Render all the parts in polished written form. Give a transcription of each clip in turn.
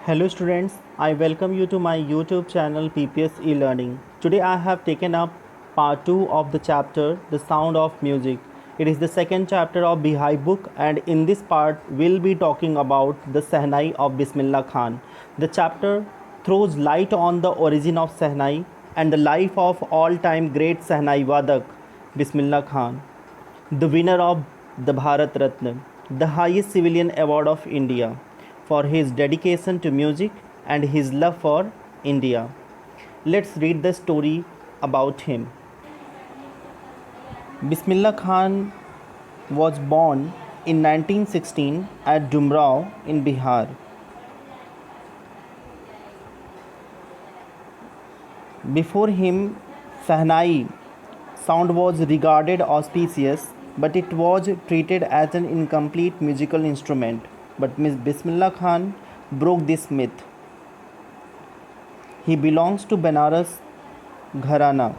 Hello students, I welcome you to my YouTube channel PPS e-learning. Today I have taken up part 2 of the chapter The Sound of Music. It is the second chapter of Bihai book, and in this part we'll be talking about the Sehnai of Bismillah Khan. The chapter throws light on the origin of Sehnai and the life of all-time great Sehnai Vadak Bismillah Khan, the winner of the Bharat Ratna, the highest civilian award of India, for his dedication to music and his love for India. Let's read the story about him. Bismillah Khan was born in 1916 at Dumrao in Bihar. Before him, Sehnai sound was regarded auspicious, but it was treated as an incomplete musical instrument. But Bismillah Khan broke this myth. He belongs to Banaras Gharana.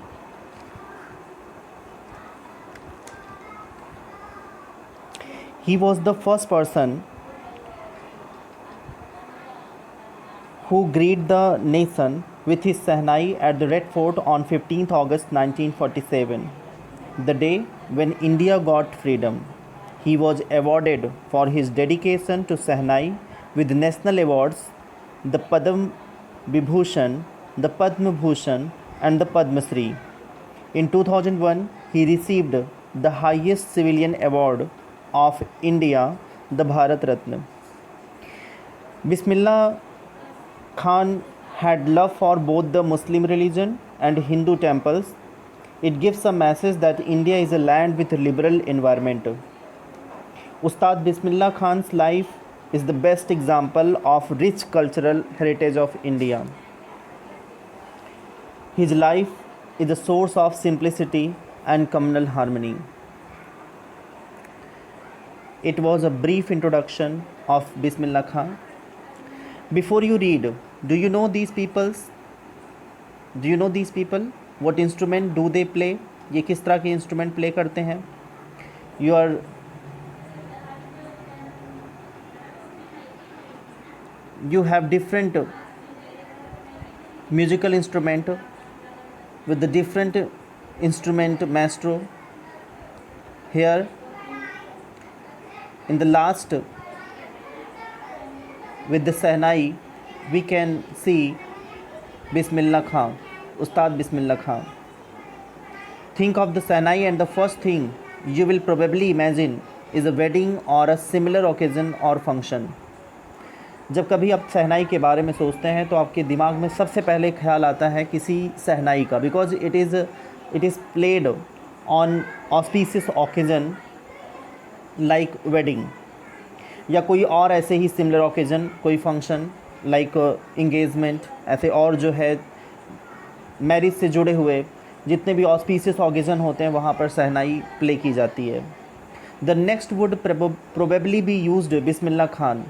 He was the first person who greeted the nation with his Sehnai at the Red Fort on 15th August 1947, the day when India got freedom. He was awarded for his dedication to Sehnai with national awards, the Padma Vibhushan, the Padma Bhushan and the Padma Shri. In 2001, he received the highest civilian award of India, the Bharat Ratna. Bismillah Khan had love for both the Muslim religion and Hindu temples. It gives a message that India is a land with a liberal environment. Ustad Bismillah Khan's life is the best example of rich cultural heritage of India. His life is a source of simplicity and communal harmony. It was a brief introduction of Bismillah Khan. Before you read, do you know these people? What instrument do they play? ये किस तरह के instrument play करते हैं? You have different musical instrument with the different instrument maestro. Here in the last with the Sehnai we can see Bismillah Khan, Ustad Bismillah Khan. Think of the Sehnai and the first thing you will probably imagine is a wedding or a similar occasion or function. जब कभी आप सहनाई के बारे में सोचते हैं तो आपके दिमाग में सबसे पहले ख्याल आता है किसी सहनाई का, because it is played on auspicious occasion like wedding या कोई और ऐसे ही सिमिलर ओकेजन, कोई फंक्शन लाइक इंगेजमेंट, ऐसे और जो है मैरिज से जुड़े हुए जितने भी ऑस्पिशियस ओकेजन होते हैं वहाँ पर सहनाई प्ले की जाती है. The next would probably be used Bismillah Khan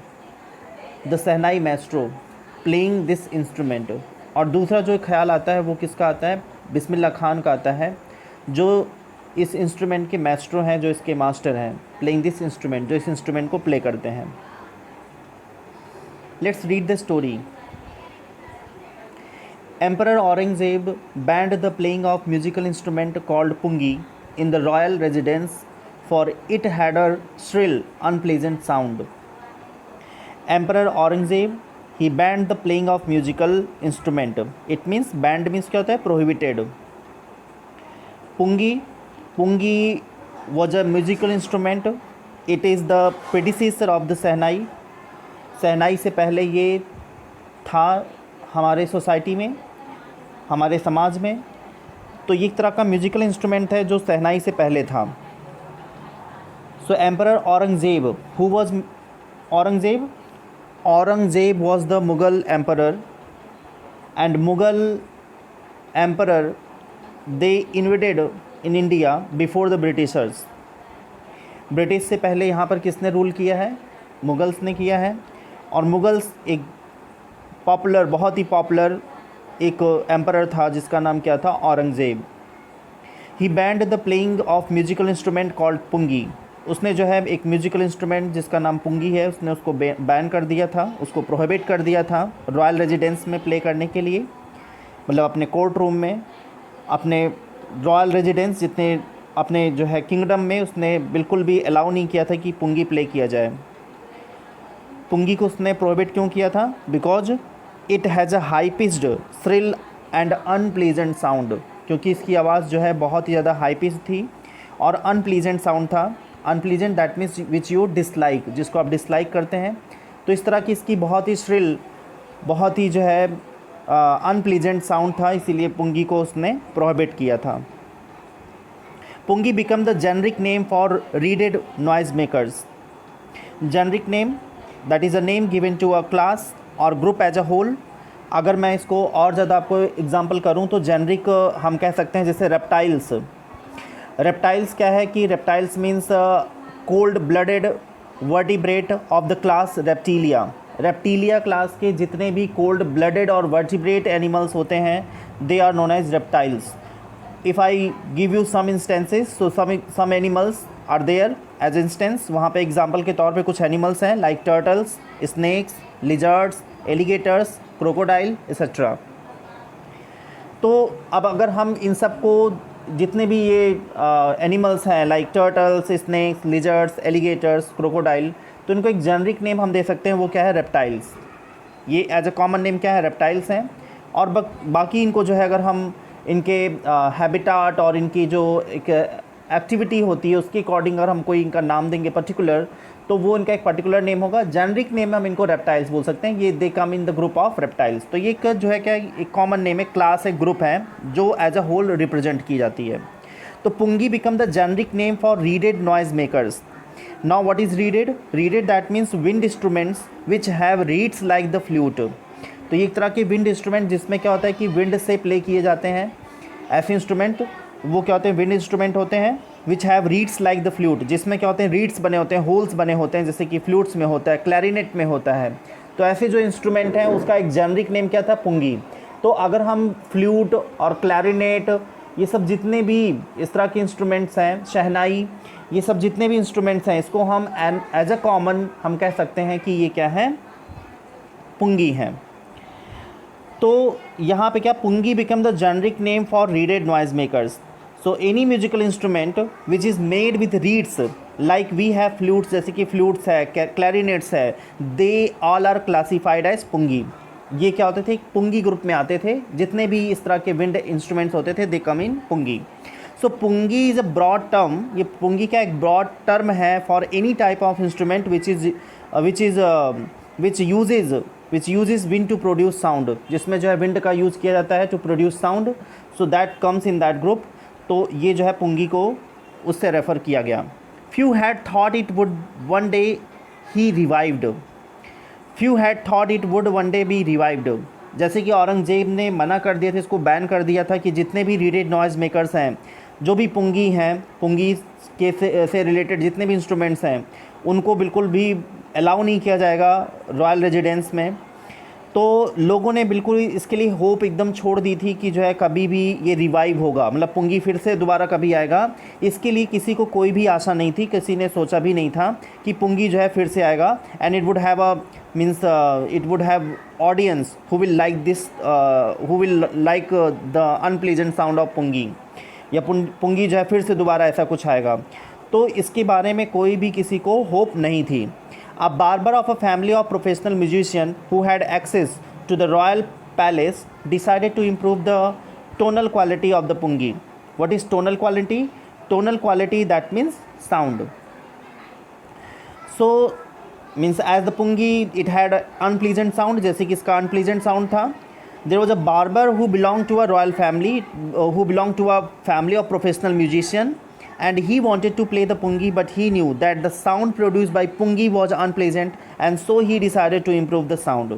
the shehnai Maestro playing this instrument. और दूसरा जो ख्याल आता है वो किसका आता है? बिस्मिल्लाह खान का आता है, जो इस इंस्ट्रूमेंट के मैस्ट्रो हैं, जो इसके मास्टर हैं, प्लेइंग दिस इंस्ट्रूमेंट, जो इस इंस्ट्रूमेंट को प्ले करते हैं. Let's read the story. Emperor Aurangzeb banned the playing of musical instrument called pungi in the royal residence, for it had a shrill, unpleasant sound. Emperor Aurangzeb, he banned the playing of musical instrument. It means banned means क्या होता है? Prohibited. Pungi was a musical instrument. It is the predecessor of the Sehnai. Sehnai से पहले ये था हमारे society में, हमारे समाज में. तो ये एक तरह का म्यूजिकल इंस्ट्रूमेंट है जो सहनाई से पहले था. So emperor Aurangzeb, who was Aurangzeb? Aurangzeb was the Mughal emperor, and Mughal emperor they invaded in India before the Britishers. British से पहले यहाँ पर किसने रूल किया है? मुगल्स ने किया है. और मुगल्स एक पॉपुलर, बहुत ही पॉपुलर एक एम्परर था जिसका नाम क्या था? Aurangzeb. He banned the playing of musical instrument called pungi. उसने जो है एक म्यूजिकल इंस्ट्रूमेंट जिसका नाम पुंगी है, उसने उसको बैन कर दिया था, उसको प्रोहिबिट कर दिया था रॉयल रेजिडेंस में प्ले करने के लिए, मतलब अपने कोर्ट रूम में, अपने रॉयल रेजिडेंस जितने अपने जो है किंगडम में उसने बिल्कुल भी अलाउ नहीं किया था कि पुंगी प्ले किया जाए। पुंगी को उसने प्रोहिबिट क्यों किया था? Because it has a high pitched shrill and unpleasant sound, क्योंकि इसकी आवाज़ जो है बहुत ही ज़्यादा हाई पिच थी और अनप्लीजेंट साउंड था। Unpleasant that means which you dislike, जिसको आप डिसलाइक करते हैं। तो इस तरह की इसकी बहुत ही श्रिल, बहुत ही जो है अनप्लीजेंट साउंड था, इसीलिए पुंगी को उसने प्रोहिबिट किया था। Pungi become the generic name for reeded noise makers. Generic name that is a name given to a class or group as a whole. अगर मैं इसको और ज़्यादा आपको एग्जांपल करूं तो जेनरिक हम कह सकते हैं जैसे रेप्टाइल्स। रेप्टाइल्स क्या है कि reptiles means cold blooded vertebrate of the class Reptilia. Reptilia class के जितने भी कोल्ड ब्लडेड और वर्टिब्रेट एनिमल्स होते हैं they are known as reptiles. If I give you some instances, so some animals are there as instance. वहाँ पे example के तौर पे कुछ एनिमल्स हैं like turtles, snakes, lizards, alligators, crocodile etcetera. तो अब अगर हम इन सब को जितने भी ये एनिमल्स हैं like turtles, snakes, lizards, alligators, crocodile, तो इनको एक जेनरिक नेम हम दे सकते हैं, वो क्या है? रेप्टाइल्स। ये एज अ कॉमन नेम क्या है? रेप्टाइल्स हैं। और बाकी इनको जो है अगर हम इनके हैबिटाट और इनकी जो एक एक्टिविटी होती है उसके अकॉर्डिंग अगर हम कोई इनका नाम देंगे पर्टिकुलर, तो वो इनका एक पर्टिकुलर नेम होगा। जेनरिक नेम में हम इनको रेप्टाइल्स बोल सकते हैं। ये they come in the group of reptiles. तो ये एक जो है क्या एक कॉमन नेम है, क्लास, एक ग्रुप है जो एज अ होल रिप्रेजेंट की जाती है। तो pungi become the generic name for reeded noise makers. Now what is reeded? Reeded that means wind instruments which have reeds like the flute. तो ये एक तरह के विंड इंस्ट्रूमेंट जिसमें क्या होता है कि विंड से प्ले किए जाते हैं। ऐसे इंस्ट्रूमेंट वो क्या होते हैं? विंड इंस्ट्रूमेंट होते हैं विच have reeds like the flute, जिसमें क्या होते हैं? रीड्स बने होते हैं, होल्स बने होते हैं, जैसे कि फ्लूट्स में होता है, क्लैरिनेट में होता है। तो ऐसे जो इंस्ट्रूमेंट हैं उसका एक जेनरिक नेम क्या था? पुंगी। तो अगर हम फ्लूट और क्लैरिनेट, ये सब जितने भी इस तरह के इंस्ट्रूमेंट्स हैं, शहनाई, ये सब जितने भी इंस्ट्रूमेंट्स हैं, इसको हम एज अ कॉमन हम कह सकते हैं कि ये क्या है? पुंगी हैं। तो यहाँ पे क्या? Pungi become the generic name for reeded noise makers. So any musical instrument which is made with reeds like we have flutes, जैसे कि फ्लूट्स है, क्लैरिनेट्स है, they all are classified as pungi. ये क्या होते थे? पुंगी ग्रुप में आते थे। जितने भी इस तरह के विंड इंस्ट्रूमेंट्स होते थे they come in pungi. So pungi is a broad term. ये पुंगी का एक ब्रॉड टर्म है for any type of instrument which uses wind to produce sound, जिसमें जो है विंड का यूज़ किया जाता है to produce sound. So that comes in that group. तो ये जो है पुंगी को उससे रेफ़र किया गया। Few had thought it would one day he revived. Few had thought it would one day B revived. जैसे कि औरंगजेब ने मना कर दिया था, इसको बैन कर दिया था कि जितने भी रीडेड नॉइज़ मेकर्स हैं, जो भी पुंगी हैं, पुंगी के से रिलेटेड जितने भी इंस्ट्रूमेंट्स हैं, उनको बिल्कुल भी अलाउ नहीं किया जाएगा रॉयल रेजिडेंस में। तो लोगों ने बिल्कुल इसके लिए होप एकदम छोड़ दी थी कि जो है कभी भी ये रिवाइव होगा, मतलब पुंगी फिर से दोबारा कभी आएगा। इसके लिए किसी को कोई भी आशा नहीं थी, किसी ने सोचा भी नहीं था कि पुंगी जो है फिर से आएगा। And it would have a means it would have audience who will like this, who will like the unpleasant sound of pungi, या पुंगी जो है फिर से दोबारा ऐसा कुछ आएगा। तो इसके बारे में कोई भी किसी को होप नहीं थी। A barber of a family of professional musicians who had access to the royal palace decided to improve the tonal quality of the pungi. What is tonal quality? Tonal quality, that means sound. So means as the pungi it had unpleasant sound, जैसे कि इसका unpleasant sound था. There was a barber who belonged to a royal family, who belonged to a family of professional musicians. And he wanted to play the pungi, but he knew that the sound produced by pungi was unpleasant, and so he decided to improve the sound.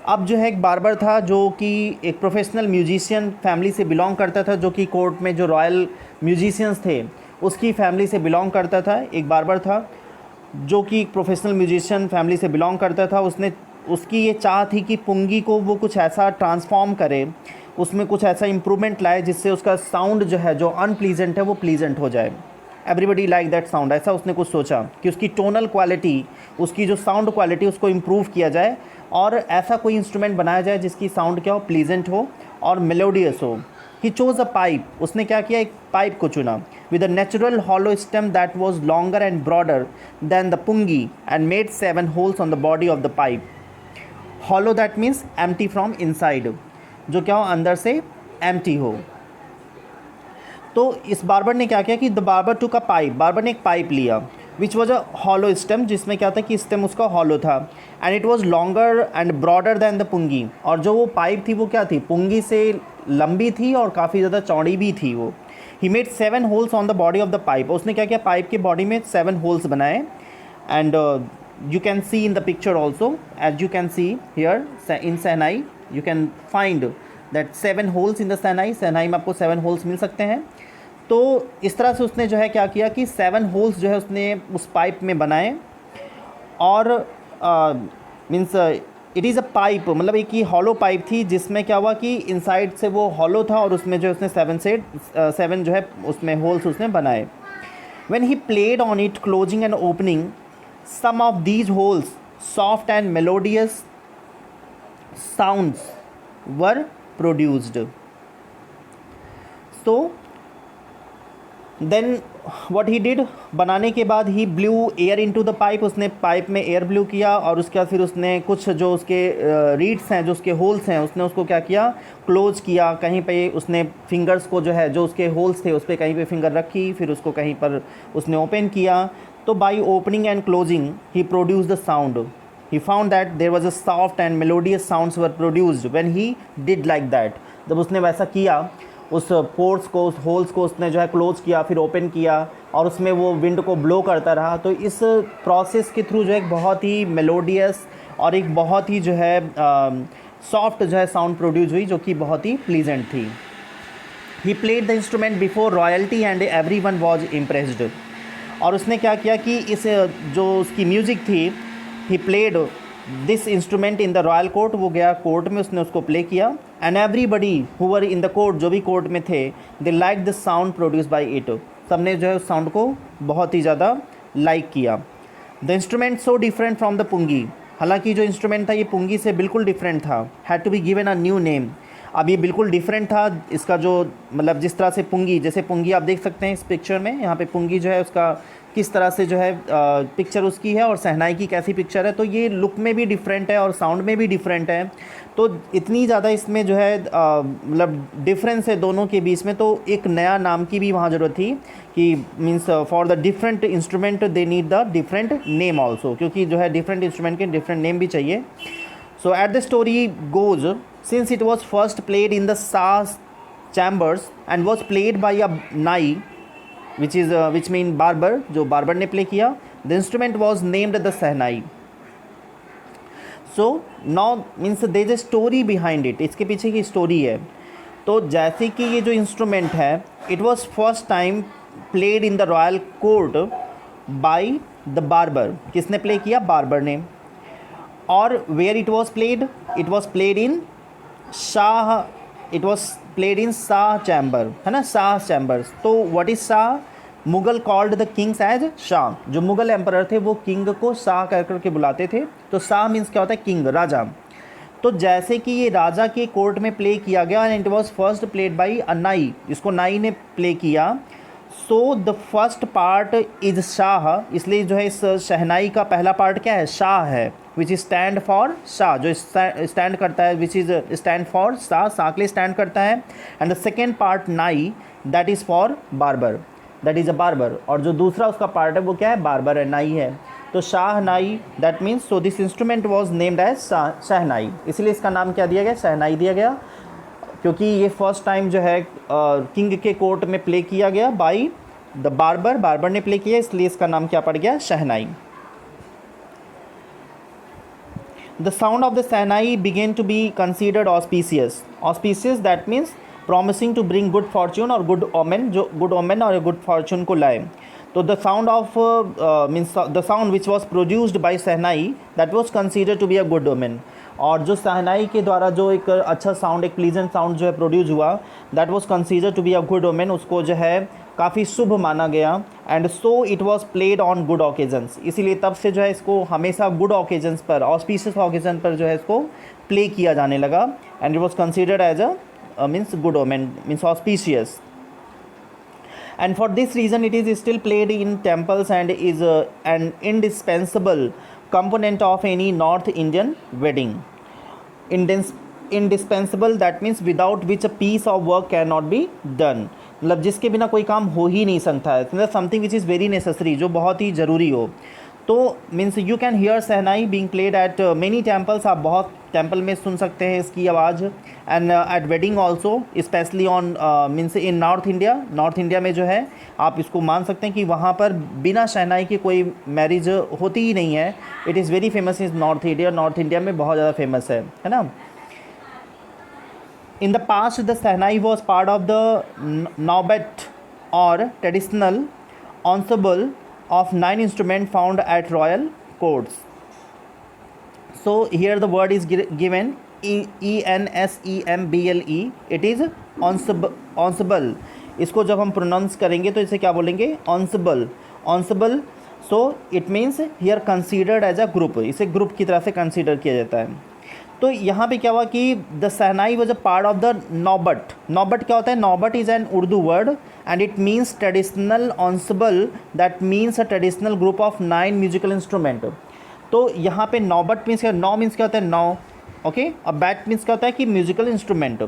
अब जो है एक barber था जो कि एक professional musician family से belong करता था, जो कि कोर्ट में जो रॉयल म्यूजिशियंस थे उसकी फैमिली से बिलोंग करता था। एक बार्बर था जो कि प्रोफेशनल म्यूजिशियन फैमिली से बिलोंग करता था। उसकी ये चाह थी कि पुंगी को वो कुछ ऐसा ट्रांसफॉर्म करे, उसमें कुछ ऐसा इम्प्रूवमेंट लाए जिससे उसका साउंड जो है जो अनप्लीजेंट है वो प्लीजेंट हो जाए। एवरीबडी लाइक दैट साउंड, ऐसा उसने कुछ सोचा कि उसकी टोनल क्वालिटी, उसकी जो साउंड क्वालिटी उसको इम्प्रूव किया जाए और ऐसा कोई इंस्ट्रूमेंट बनाया जाए जिसकी साउंड क्या हो, प्लीजेंट हो और मेलोडियस हो। ही चोज अ पाइप, उसने क्या किया, एक पाइप को चुना with a natural hollow stem that was longer and broader than the pungi and made 7 holes on the body of the pipe. Hollow that means empty from inside, जो क्या हो, अंदर से एम्प्टी हो। तो इस बार्बर ने क्या किया कि द बार्बर टू का पाइप, बार्बर ने एक पाइप लिया which was a hollow stem, जिसमें क्या था कि स्टेम उसका हॉलो था, and it was longer and broader than the pungi, और जो वो पाइप थी वो क्या थी, पुंगी से लंबी थी और काफ़ी ज़्यादा चौड़ी भी थी वो। He made 7 holes on the body of the pipe, उसने क्या किया, पाइप के बॉडी में 7 होल्स बनाए। And you can see in the picture also, as you can see here in Sahnai, you can find that 7 holes in the Sahnai, Sahnai में आपको 7 holes मिल सकते हैं। तो इस तरह से उसने जो है क्या किया कि 7 होल्स जो है उसने उस पाइप में बनाए, और means it is a pipe, मतलब एक ही हॉलो पाइप थी जिसमें क्या हुआ कि इनसाइड से वो हॉलो था और उसमें जो उसने 7 जो है उसमें होल्स उसने बनाए। When he played on it closing and opening, some of these holes soft and melodious sounds were produced. So then what he did, बनाने के बाद ही blew air into the pipe, उसने पाइप में एयर ब्लू किया, और उसके बाद फिर उसने कुछ जो उसके रीड्स हैं, जो उसके होल्स हैं, उसने उसको क्या किया, क्लोज किया। कहीं पे उसने फिंगर्स को जो है, जो उसके होल्स थे उस पर कहीं पे फिंगर रखी, फिर उसको कहीं पर उसने ओपन किया। तो by opening and closing he produce the sound. He found that there was a soft and melodious sounds were produced when he did like that. जब उसने वैसा किया, उस पोर्ट्स को, उस होल्स को उसने जो है क्लोज किया, फिर ओपन किया, और उसमें वो विंड को ब्लो करता रहा, तो इस प्रोसेस के थ्रू जो है एक बहुत ही मेलोडियस और एक बहुत ही जो है सॉफ्ट जो है साउंड प्रोड्यूस हुई, जो कि बहुत ही प्लीजेंट थी। ही played the instrument before royalty and everyone was impressed, और उसने क्या किया कि इस जो उसकी म्यूज़िक थी, he played this instrument in the royal court, वो गया कोर्ट में, उसने उसको प्ले किया, and everybody who were in the court, जो भी कोर्ट में थे, they like the sound produce by it, सबने जो है उस साउंड को बहुत ही ज़्यादा लाइक किया। The instrument so different from the pungi, हालांकि जो इंस्ट्रूमेंट था ये पुंगी से बिल्कुल डिफरेंट था, had to be given a new name. अब ये बिल्कुल डिफरेंट था, इसका जो मतलब जिस तरह से पुंगी, जैसे पुंगी आप देख सकते हैं इस पिक्चर में, यहाँ पे पुंगी जो है उसका किस तरह से जो है पिक्चर उसकी है, और सहनाई की कैसी पिक्चर है, तो ये लुक में भी डिफरेंट है और साउंड में भी डिफरेंट है। तो इतनी ज़्यादा इसमें जो है मतलब डिफरेंस है दोनों के बीच में, तो एक नया नाम की भी वहाँ ज़रूरत थी कि means for the different instrument they need the different name also, क्योंकि जो है डिफरेंट इंस्ट्रूमेंट के डिफरेंट नेम भी चाहिए। So at the story goes, since it was first played in the Shah chambers and was played by a nai, which mean barber, जो barber ने play किया, the instrument was named the Sahnai. So now means there is a story behind it, इसके पीछे की story है। तो जैसे कि ये जो instrument है, it was first time played in the royal court by the barber, किसने play किया, barber ने, और where it was played, it was played in Shah, it was played in Shah chamber, है ना, शाह चैम्बर्स। तो what is Shah, Mughal called the kings as Shah, जो Mughal emperor थे वो किंग को शाह कह करके बुलाते थे। तो शाह मीन्स क्या होता है, किंग, राजा। तो जैसे कि ये राजा के कोर्ट में प्ले किया गया, and it was first played by a nai, इसको नाई ने प्ले किया। So the first part is shah, इसलिए जो है इस शहनाई का पहला पार्ट क्या है, शाह है, which is stand for Shah, जो स्टैंड करता है, which is stand for Shah, Shah के लिए स्टैंड करता है। एंड द सेकेंड पार्ट नाई, that is for barber, that is a barber, और जो दूसरा उसका पार्ट है वो क्या है, बार्बर है, नाई है। तो shah nai, that means, so this instrument was named as shehnai, इसलिए इसका नाम क्या दिया गया, शहनाई दिया गया, क्योंकि ये फर्स्ट टाइम जो है किंग के कोर्ट में प्ले किया गया बाई द बार्बर, बार्बर ने प्ले किया, इसलिए इसका नाम क्या पड़ गया, shehnai. The sound of the shehnai began to be considered auspicious, auspicious that means promising to bring good fortune और गुड ओमेन, जो गुड ओमेन और गुड फॉर्च्यून को लाए। तो the sound of means the sound which was produced by shehnai that was considered to be a good omen, और जो शहनाई के द्वारा जो एक अच्छा साउंड, एक प्लीजेंट साउंड जो है प्रोड्यूस हुआ, that was considered to be a good omen, उसको जो है काफ़ी शुभ माना गया। And so it was played on good occasions, इसीलिए तब से जो है इसको हमेशा गुड ओकेजन्स पर, ऑस्पिशियस ओकेजन पर जो है इसको प्ले किया जाने लगा। And it was considered as a means good omen, means auspicious. And for this reason it is still played in temples and is an indispensable component of any North Indian wedding. Indispensable, that means without which a piece of work cannot be done, मतलब जिसके बिना कोई काम हो ही नहीं सकता है, मतलब something which is very necessary, जो बहुत ही ज़रूरी हो। तो means you can hear shehnai being played at many temples, आप बहुत टेम्पल में सुन सकते हैं इसकी आवाज़। And at wedding also, specially on means in North India, North India में जो है आप इसको मान सकते हैं कि वहाँ पर बिना शहनाई के कोई मैरिज होती ही नहीं है। It is very famous in North India, North India में बहुत ज़्यादा फेमस है ना। In the past, the Sahnai was part of the Naubat or traditional ensemble of 9 instruments found at royal courts. So here the word is given ensemble. It is ensemble. इसको जब हम pronounce करेंगे तो इसे क्या बोलेंगे? ensemble. ensemble. So it means here considered as a group. इसे group की तरह से कंसीडर किया जाता है। तो यहाँ पे क्या हुआ कि the shehnai was a part of the नौबत। नौबत क्या होता है? नौबत is an Urdu word and it means traditional ensemble, that means a traditional group of 9 musical instrument. तो यहाँ पे नौबत मीन्स क्या? नौ मीन्स क्या होता है? नौ, ओके। और बैट मीन्स क्या होता है कि म्यूजिकल इंस्ट्रूमेंट।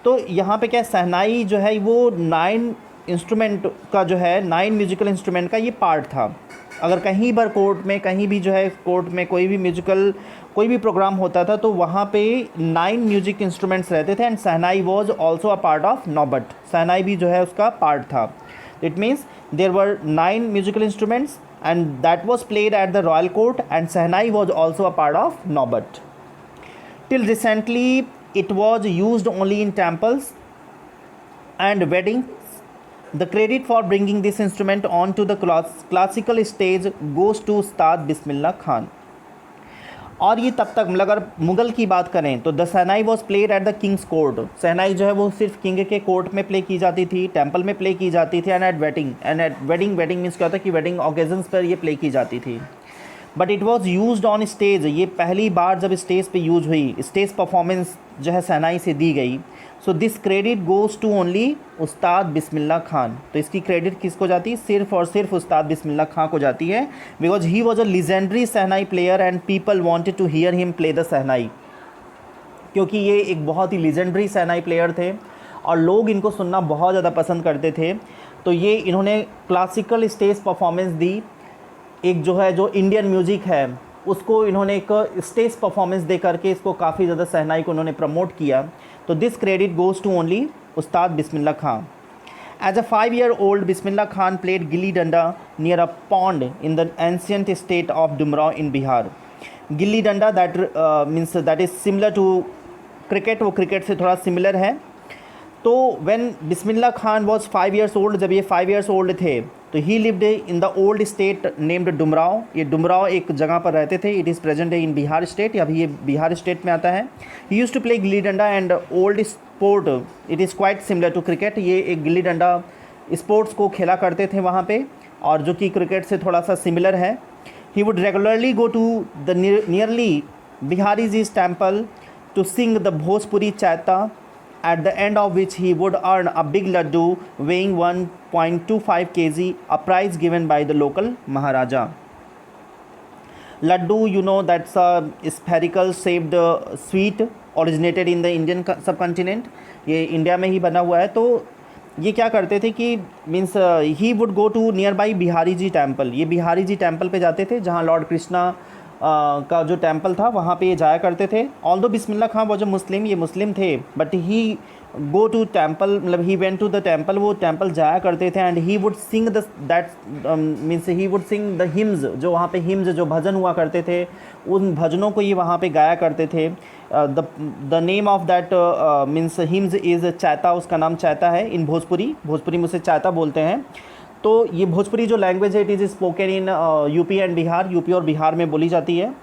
तो यहाँ पे क्या शहनाई जो है वो 9 इंस्ट्रूमेंट का जो है, 9 म्यूजिकल इंस्ट्रूमेंट का ये पार्ट था। अगर कहीं पर कोर्ट में, कहीं भी जो है कोर्ट में कोई भी म्यूजिकल कोई भी प्रोग्राम होता था तो वहाँ पे 9 म्यूजिक इंस्ट्रूमेंट्स रहते थे। And shehnai was also a part of naubat, shehnai भी जो है उसका पार्ट था। It means there were 9 musical instruments and that was played at the royal court and shehnai was also a part of naubat. Till recently it was used only in temples and wedding. The credit for bringing this instrument onto the classical stage goes to उस्ताद बिस्मिल्लाह खान। और ये तब तक, मतलब अगर मुग़ल की बात करें तो the shehnai was played at the king's court. Shehnai जो है वो सिर्फ किंग के कोर्ट में प्ले की जाती थी, टेम्पल में प्ले की जाती थी। एंड एट वेडिंग मीन्स क्या होता है कि वेडिंग ओकेजन्स पर ये प्ले की जाती थी। But it was used on stage, ये पहली बार जब स्टेज पे यूज हुई, स्टेज परफॉर्मेंस जो है शहनाई से दी गई। So this credit goes to only Ustad Bismillah Khan. तो इसकी क्रेडिट किसको जाती है? सिर्फ और सिर्फ उस्ताद बिस्मिल्लाह खान को जाती है, because he was a legendary shehnai player and people wanted to hear him play the shehnai. क्योंकि ये एक बहुत ही लीजेंडरी शहनाई प्लेयर थे और लोग इनको सुनना बहुत ज़्यादा पसंद करते थे। तो ये इन्होंने क्लासिकल स्टेज परफॉर्मेंस दी, एक जो है जो इंडियन म्यूज़िक है उसको इन्होंने एक स्टेज परफॉर्मेंस दे करके इसको काफ़ी ज़्यादा शहनाई को उन्होंने प्रमोट किया। तो this credit goes to only Ustad Bismillah Khan. As a 5-year-old Bismillah Khan played gilli danda near a pond in the ancient state of Dumraon in Bihar. Gilli danda that means that is similar to cricket, वो क्रिकेट से थोड़ा सिमिलर है। तो when Bismillah Khan was 5 years old, जब ये 5 years old थे तो ही lived in the old state named Dumraon. ये डुमराव एक जगह पर रहते थे। It is present in Bihar state, या अभी ये बिहार स्टेट में आता है। ही use to play gilli danda and old sport, it is quite similar to cricket. ये एक गिल्ली डंडा स्पोर्ट्स को खेला करते थे वहाँ पे, और जो कि क्रिकेट से थोड़ा सा सिमिलर है। He would regularly go to the nearly Bihari ji's temple to sing the Bhojpuri chaita, at the end of which he would earn a big laddu weighing 1.25 kg, a prize given by the local Maharaja. Laddu, you know, that's a spherical shaped sweet originated in the Indian subcontinent. ये India में ही बना हुआ है। तो ये क्या करते थे कि means he would go to nearby Bihari ji temple. ये बिहारी जी टेम्पल पे जाते थे जहाँ लॉर्ड कृष्णा का जो टेम्पल था वहाँ पे ये जाया करते थे। ऑल्दो बिस्मिल्लाह खान वो जो मुस्लिम, ये मुस्लिम थे, but he go to temple, मतलब he went to the temple, वो टेम्पल जाया करते थे। And he would sing that means he would sing the hymns, जो वहाँ पे हिम्स जो भजन हुआ करते थे उन भजनों को ये वहाँ पे गाया करते थे। The name of that means hymns is Chaita, उसका नाम चैता है इन भोजपुरी में उसे चैता बोलते हैं। तो ये भोजपुरी जो लैंग्वेज है it is spoken in UP and Bihar, UP और बिहार में बोली जाती है।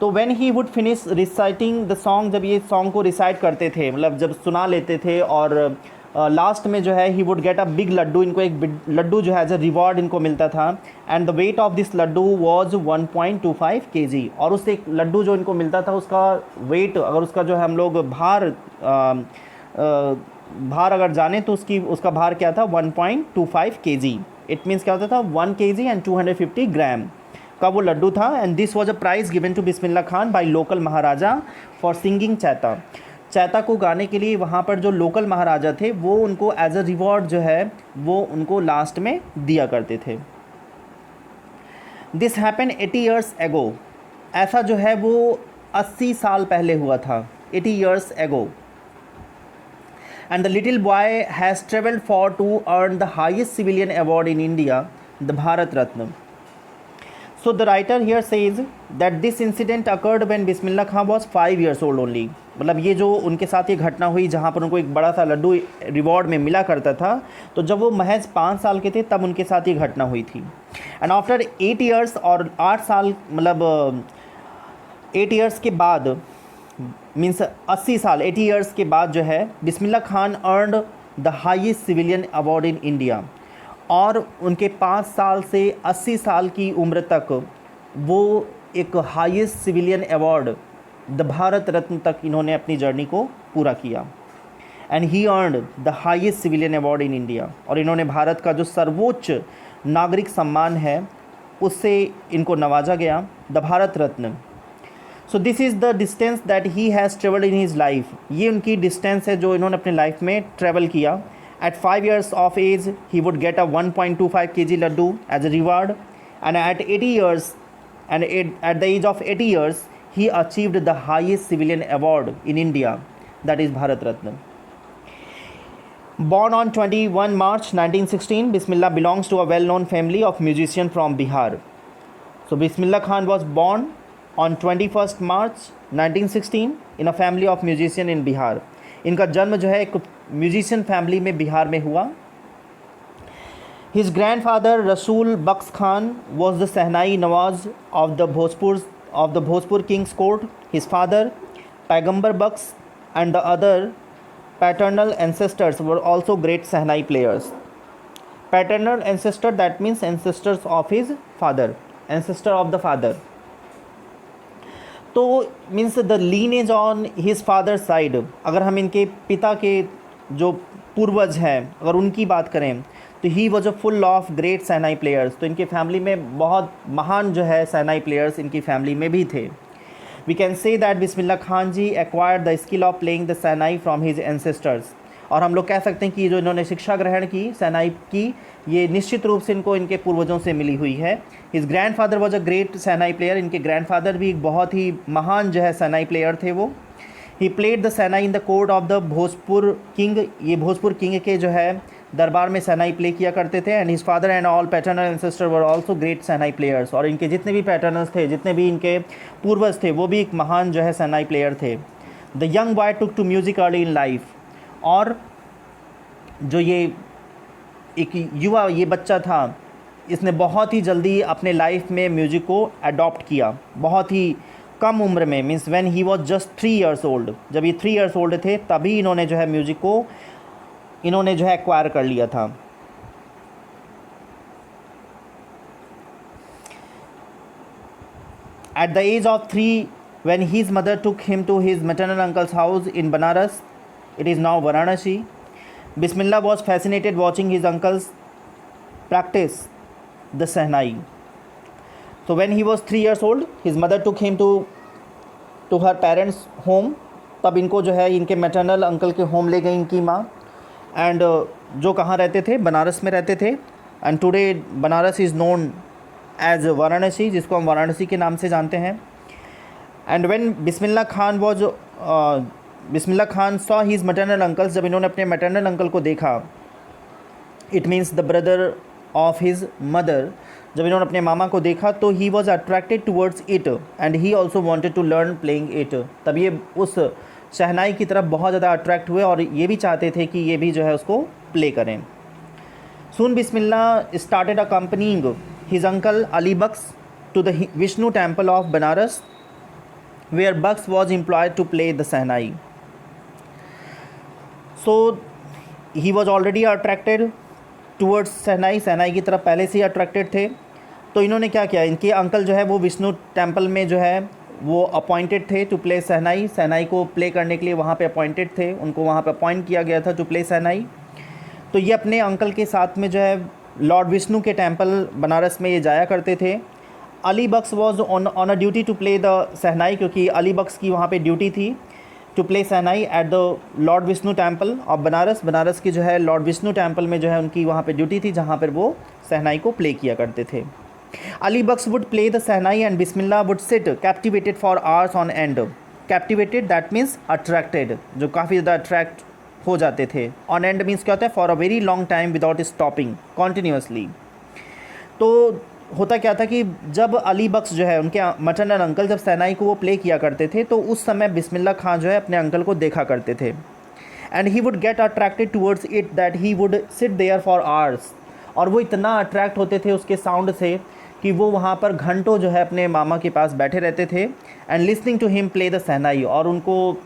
तो when he would finish reciting the song, जब ये सॉन्ग को रिसाइट करते थे, मतलब जब सुना लेते थे, और लास्ट में जो है he would get a big laddu, इनको एक लड्डू जो है एज अ रिवॉर्ड इनको मिलता था। And the weight of this laddu was 1.25 kg, और उस एक लड्डू जो इनको मिलता था उसका वेट, अगर उसका जो है हम लोग भार अगर जाने तो उसका भार क्या था, 1.25 kg। इट मीन्स क्या होता था, 1 kg एंड 250 ग्राम का वो लड्डू था। And this was a prize given to Bismillah Khan by local Maharaja for singing Chaita. Chaita को गाने के लिए वहाँ पर जो लोकल महाराजा थे वो उनको एज अ रिवॉर्ड जो है वो उनको लास्ट में दिया करते थे। दिस हैपन 80 years ago, ऐसा जो है वो 80 साल पहले हुआ था, 80 years ago। And the little boy has travelled far to earn the highest civilian award in India, the Bharat Ratna. So the writer here says that this incident occurred when Bismillah Khan was 5 years old only. मतलब ये जो उनके साथ ये घटना हुई जहाँ पर उनको एक बड़ा सा लड्डू रिवॉर्ड में मिला करता था, तो जब वो महज 5 साल के थे तब उनके साथ ये घटना हुई थी। एंड आफ्टर 8 years, और 8 साल मतलब 8 years के बाद, मीन्स 80 साल, 80 years के बाद जो है Bismillah Khan earned the highest civilian award in India. और उनके 5 साल से 80 साल की उम्र तक वो एक highest civilian award the Bharat Ratna तक इन्होंने अपनी जर्नी को पूरा किया। And he earned the highest civilian award in India, और इन्होंने भारत का जो सर्वोच्च नागरिक सम्मान है उससे इनको नवाजा गया, the Bharat Ratna. So this is the distance that he has travelled in his life. ये उनकी डिस्टेंस है जो इन्होंने अपने लाइफ में ट्रेवल किया। At 5 years of age, he would get a 1.25 kg laddu as a reward, and at 80 years, and at the age of 80 years, he achieved the highest civilian award in India, that is Bharat Ratna. Born on 21 March 1916, Bismillah belongs to a well-known family of musicians from Bihar. So Bismillah Khan was born on 21st March 1916 in a family of musicians in Bihar. इनका जन्म जो है एक musician family में बिहार में हुआ। His grandfather Rasool Bakhsh Khan was the shehnai nawaz of the Bhojpur king's court. His father Paigambar Bakhsh and the other paternal ancestors were also great shehnai players. Paternal ancestor that means ancestors of his father, ancestor of the father. तो means the lineage on his father side, अगर हम इनके पिता के जो पूर्वज हैं अगर उनकी बात करें तो he was a full of great shehnai players. तो इनके फैमिली में बहुत महान जो है सहनाई प्लेयर्स इनकी फैमिली में भी थे। We can say that Bismillah Khan ji acquired the skill of playing the shehnai from his ancestors. और हम लोग कह सकते हैं कि जो इन्होंने शिक्षा ग्रहण की सहनाई की, ये निश्चित रूप से इनको इनके पूर्वजों से मिली हुई है। His grandfather was a great shehnai player. इनके ग्रैंडफादर भी एक बहुत ही महान जो है सहनाई प्लेयर थे वो। ही played the shehnai in the court of the Bhojpur king. ये भोजपुर किंग के जो है दरबार में सहनाई प्ले किया करते थे। And his father and all paternal ancestor were also great shehnai players. और इनके जितने भी पैटर्नल्स थे, जितने भी इनके पूर्वज थे, वो भी एक महान जो है सहनाई प्लेयर थे। The young boy took to music early in life. और जो ये एक युवा ये बच्चा था, इसने बहुत ही जल्दी अपने लाइफ में म्यूज़िक को अडॉप्ट किया, बहुत ही कम उम्र में। Means when he was just 3 years old, जब ये 3 years ओल्ड थे तभी इन्होंने जो है म्यूज़िक को इन्होंने जो है एक्वायर कर लिया था। At the age of 3, when his mother took him to his maternal uncle's house in Banaras, it is now Varanasi, Bismillah was fascinated watching his uncles practice the Sehnai. So when he was 3 years old, his mother took him to her parents' home. तब इनको जो है इनके maternal uncle के home ले गई इनकी माँ। एंड जो कहाँ रहते थे, बनारस में रहते थे। And today Banaras is known as Varanasi, जिसको हम वाराणसी के नाम से जानते हैं। And when Bismillah Khan saw his maternal uncles, जब इन्होंने अपने मैटरनल अंकल को देखा, it means the brother of his mother, जब इन्होंने अपने मामा को देखा तो he was attracted towards it and he also wanted to learn playing it. तब ये उस शहनाई की तरफ बहुत ज़्यादा अट्रैक्ट हुए और ये भी चाहते थे कि ये भी जो है उसको प्ले करें। Soon Bismillah started accompanying his uncle Ali Bakhsh to the Vishnu temple of Banaras where Bucks was employed to play the Sahnai. So he was already attracted towards Sahnai, Sahnai की तरफ पहले से ही अट्रैक्टेड थे. तो इन्होंने क्या किया, इनके अंकल जो है वो विष्णु टेम्पल में जो है वो अपॉइंटेड थे टू प्ले सहनाई, सहनाई को प्ले करने के लिए वहाँ पे अपॉइंटेड थे, उनको वहाँ पे अपॉइंट किया गया था टू प्ले सहनाई. तो ये अपने अंकल के साथ में जो है लॉर्ड विष्णु के टेम्पल बनारस में ये जाया करते थे. Ali Bakhsh was on a duty to play the shehnai, क्योंकि अली बख्श की वहाँ पे ड्यूटी थी to play shehnai at the lord Vishnu temple of Banaras. Banaras की जो है लॉर्ड विष्णु टेम्पल में जो है उनकी वहाँ पे ड्यूटी थी, जहाँ पर वो सहनाई को प्ले किया करते थे. Ali Bucks would play the Sahnai and Bismillah would sit captivated for hours on end. Captivated that means attracted, जो काफ़ी ज़्यादा अट्रैक्ट हो जाते थे. On end means क्या होता है, for a very long time without stopping, continuously. तो होता क्या था कि जब अली बख्श जो है उनके मटरनल अंकल जब सहनाई को वो प्ले किया करते थे तो उस समय बिस्मिल्लाह खां जो है अपने अंकल को देखा करते थे. And he would get attracted towards it that he would sit there for hours. और वो इतना अट्रैक्ट होते थे उसके साउंड से कि वो वहाँ पर घंटों जो है अपने मामा के पास बैठे रहते थे. And listening to him play the shehnai, और उनको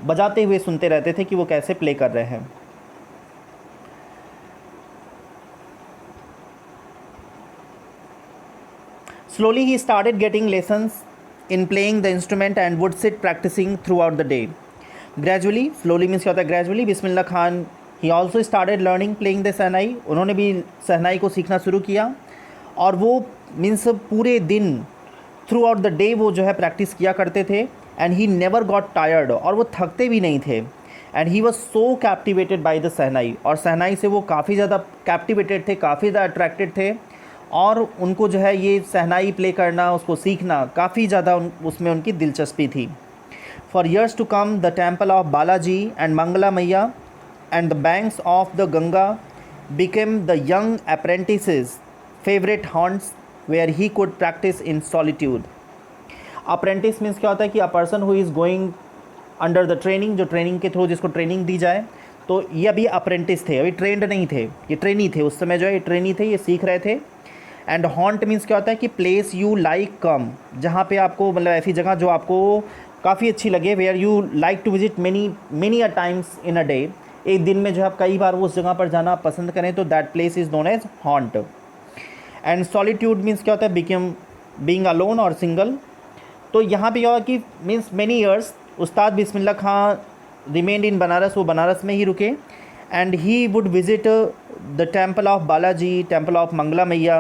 बजाते हुए सुनते रहते थे कि वो कैसे प्ले कर रहे हैं. Slowly he started getting lessons in playing the instrument and would sit practising throughout the day. Gradually, slowly means क्या होता है gradually. Bismillah Khan he also started learning playing the shehnai, उन्होंने भी सहनाई को सीखना शुरू किया. और वो मीन्स पूरे दिन थ्रू आउट द डे वो जो है प्रैक्टिस किया करते थे. And he never got tired, और वो थकते भी नहीं थे. And he was so captivated by the shehnai, और सहनाई से वो काफ़ी ज़्यादा कैप्टिवेटेड थे, काफ़ी ज़्यादा अट्रैक्टेड थे. और उनको जो है ये सहनाई प्ले करना, उसको सीखना काफ़ी ज़्यादा उसमें उनकी दिलचस्पी थी. For years to come the temple of Balaji and Mangala Maiya and the banks of the Ganga became the young apprentice's favourite haunts where he could practise in solitude. Apprentice means क्या होता है कि a person who is going under the training, जो training के थ्रू जिसको training दी जाए. तो ये अभी अप्रेंटिस थे, अभी ट्रेंड नहीं थे, ये ट्रेनी थे. उस समय जो है ये ट्रेनी थे, ये सीख रहे थे. एंड हॉन्ट मीन्स क्या होता है कि प्लेस यू लाइक कम, जहाँ पे आपको मतलब ऐसी जगह जो आपको काफ़ी अच्छी लगे. Where you like to visit many a times in a day, एक दिन में जो आप कई बार उस जगह पर जाना पसंद करें, तो that place is known as haunt. And solitude means क्या होता है बिकम बीइंग अलोन और सिंगल. तो यहाँ पे क्या हुआ कि मीन्स मेनी ईयर्स उस्ताद बिस्मिल्लाह खां रिमेंड इन बनारस, वो बनारस में ही रुके. And he would visit the temple of Balaji, temple of Mangala Maiya,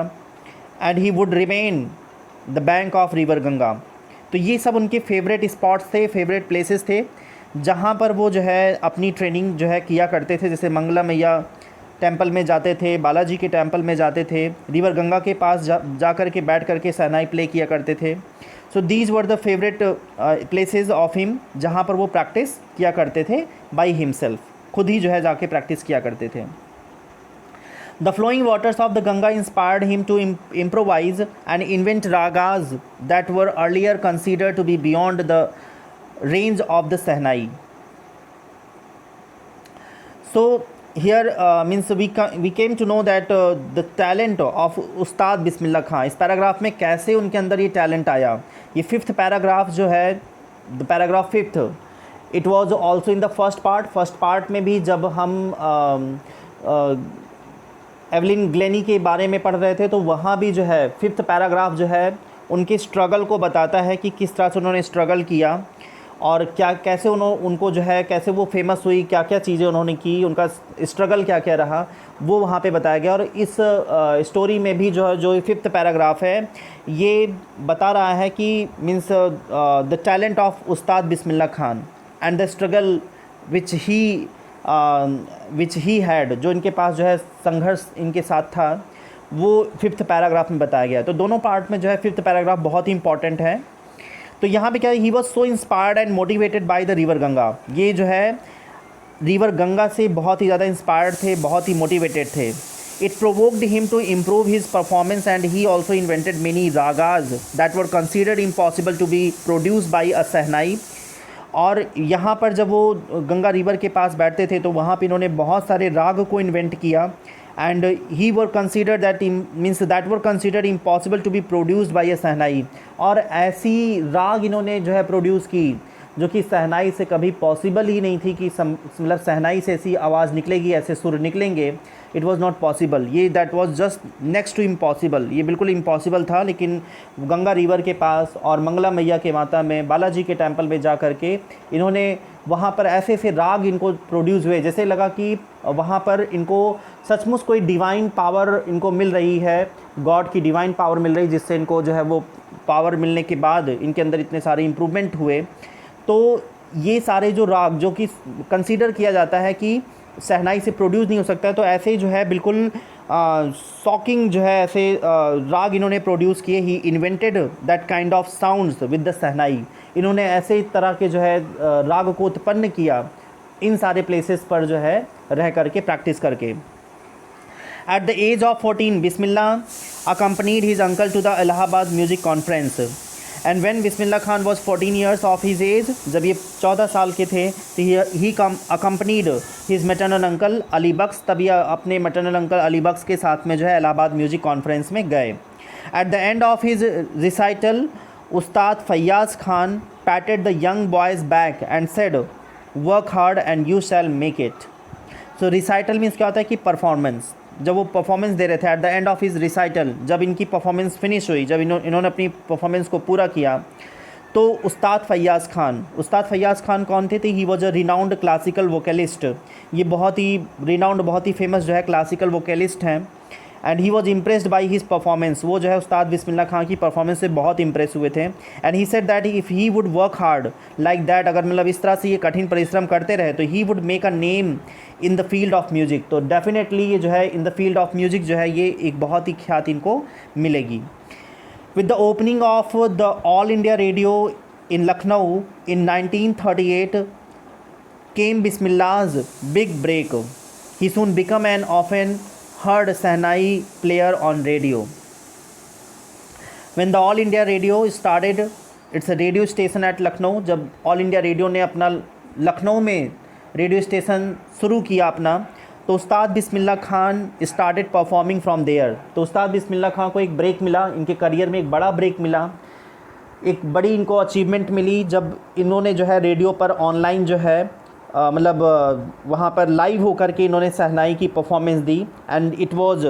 and he would remain the bank of river Ganga. तो ये सब उनके फेवरेट स्पॉट्स थे, फेवरेट प्लेसेस थे, जहाँ पर वो जो है अपनी ट्रेनिंग जो है किया करते थे. जैसे मंगला मैया टेम्पल में जाते थे, बालाजी के टेम्पल में जाते थे, रिवर गंगा के पास जा कर के बैठ कर के सहनाई प्ले किया करते थे. So these were the favourite places of him, जहाँ पर वो प्रैक्टिस किया करते थे बाई हिमसेल्फ, खुद ही जो है जाके प्रैक्टिस किया करते थे. The flowing waters of the Ganga inspired him to improvise and invent ragas that were earlier considered to be beyond the range of the shehnai. So here means we came to know that the talent of उस्ताद बिस्मिल्लाह खां, इस paragraph में कैसे उनके अंदर ये talent आया. ये 5th paragraph जो है, the paragraph 5th, it was also in the first part में भी जब हम एवलिन ग्लेनी के बारे में पढ़ रहे थे, तो वहाँ भी जो है 5th पैराग्राफ जो है उनके स्ट्रगल को बताता है कि किस तरह से उन्होंने स्ट्रगल किया और क्या कैसे उनको जो है कैसे वो फेमस हुई, क्या क्या चीज़ें उन्होंने की, उनका स्ट्रगल क्या क्या रहा, वो वहाँ पे बताया गया. और इस स्टोरी में भी जो 5th पैराग्राफ है ये बता रहा है कि means the talent of Ustad Bismillah Khan and the struggle which he had, जो इनके पास जो है संघर्ष इनके साथ था, वो 5th पैराग्राफ में बताया गया है. तो दोनों पार्ट में जो है 5th पैराग्राफ बहुत ही इंपॉर्टेंट है. तो यहाँ पे क्या है, ही was so inspired and motivated by the river Ganga. ये जो है रिवर गंगा से बहुत ही ज़्यादा इंस्पायर्ड थे, बहुत ही मोटिवेटेड थे. It provoked him to improve his performance and he also invented many ragas that were considered impossible to be produce by a shehnai. और यहाँ पर जब वो गंगा रिवर के पास बैठते थे तो वहाँ पे इन्होंने बहुत सारे राग को इन्वेंट किया and he were considered that means that were considered impossible to be produced by a शहनाई। और ऐसी राग इन्होंने जो है प्रोड्यूस की जो कि शहनाई से कभी पॉसिबल ही नहीं थी कि मतलब शहनाई से ऐसी आवाज़ निकलेगी, ऐसे सुर निकलेंगे। इट वाज नॉट पॉसिबल, ये that was just next to impossible, ये बिल्कुल इम्पॉसिबल था। लेकिन गंगा रिवर के पास और मंगला मैया के माता में बालाजी के टेम्पल में जा कर के इन्होंने वहाँ पर ऐसे ऐसे राग इनको प्रोड्यूस हुए, जैसे लगा कि वहाँ पर इनको सचमुच कोई डिवाइन पावर इनको मिल रही है, गॉड की डिवाइन पावर मिल रही, जिससे इनको जो है वो पावर मिलने के बाद इनके अंदर इतने सारे इम्प्रूवमेंट हुए। तो ये सारे जो राग जो कि कंसीडर किया जाता है कि शहनाई से प्रोड्यूस नहीं हो सकता है, तो ऐसे जो है बिल्कुल शॉकिंग जो है ऐसे राग इन्होंने प्रोड्यूस किए। He invented that kind of sounds with the shehnai, इन्होंने ऐसे तरह के जो है राग को उत्पन्न किया इन सारे प्लेसेस पर जो है रह करके प्रैक्टिस करके। At the age of 14 Bismillah accompanied his uncle to the Allahabad music conference and when Bismillah Khan was 14 years of his age, जब ये 14 साल के थे तो he accompanied his maternal uncle Ali Bakhsh, तभी अपने मैटरनल अंकल अली बख्श के साथ में जो है इलाहाबाद म्यूजिक कॉन्फ्रेंस में गए। At the end of his recital Ustad Faiyaz Khan patted the young boy's back and said work hard and you shall make it. So recital means क्या होता है कि परफॉर्मेंस, जब वो परफॉर्मेंस दे रहे थे eight the end of his recital, जब इनकी परफॉर्मेंस फिनिश हुई, जब इन्होंने अपनी परफॉर्मेंस को पूरा किया, तो उस्ताद फैयाज़ खान कौन थे? He was a renowned classical vocalist, ये बहुत ही रिनाउंड बहुत ही फेमस जो है क्लासिकल वोकलिस्ट हैं। And he was impressed by his performance, वो जो है उस्ताद बिस्मिल्लाह खान की परफॉर्मेंस से बहुत इम्प्रेस हुए थे। And he said that if he would work hard like that, अगर मतलब इस तरह से ये कठिन परिश्रम करते रहे तो he would make a name in the field of music. तो डेफिनेटली ये जो है in the field of music जो है ये एक बहुत ही ख्याति इनको मिलेगी। With the opening of the all India radio in Lucknow in 1938 came Bismillah's big break. He soon become an often heard Sahnai player on radio. When the All India Radio started, it's a radio station at Lucknow, जब All India Radio ने अपना लखनऊ में radio station शुरू किया अपना, तो Ustad Bismillah Khan started performing from there. तो उस्ताद बिस्मिल्लाह खान को एक ब्रेक मिला, इनके करियर में एक बड़ा ब्रेक मिला, एक बड़ी इनको अचीवमेंट मिली जब इन्होंने जो है रेडियो पर ऑनलाइन जो है मतलब वहाँ पर लाइव होकर के इन्होंने शहनाई की performance the. And it was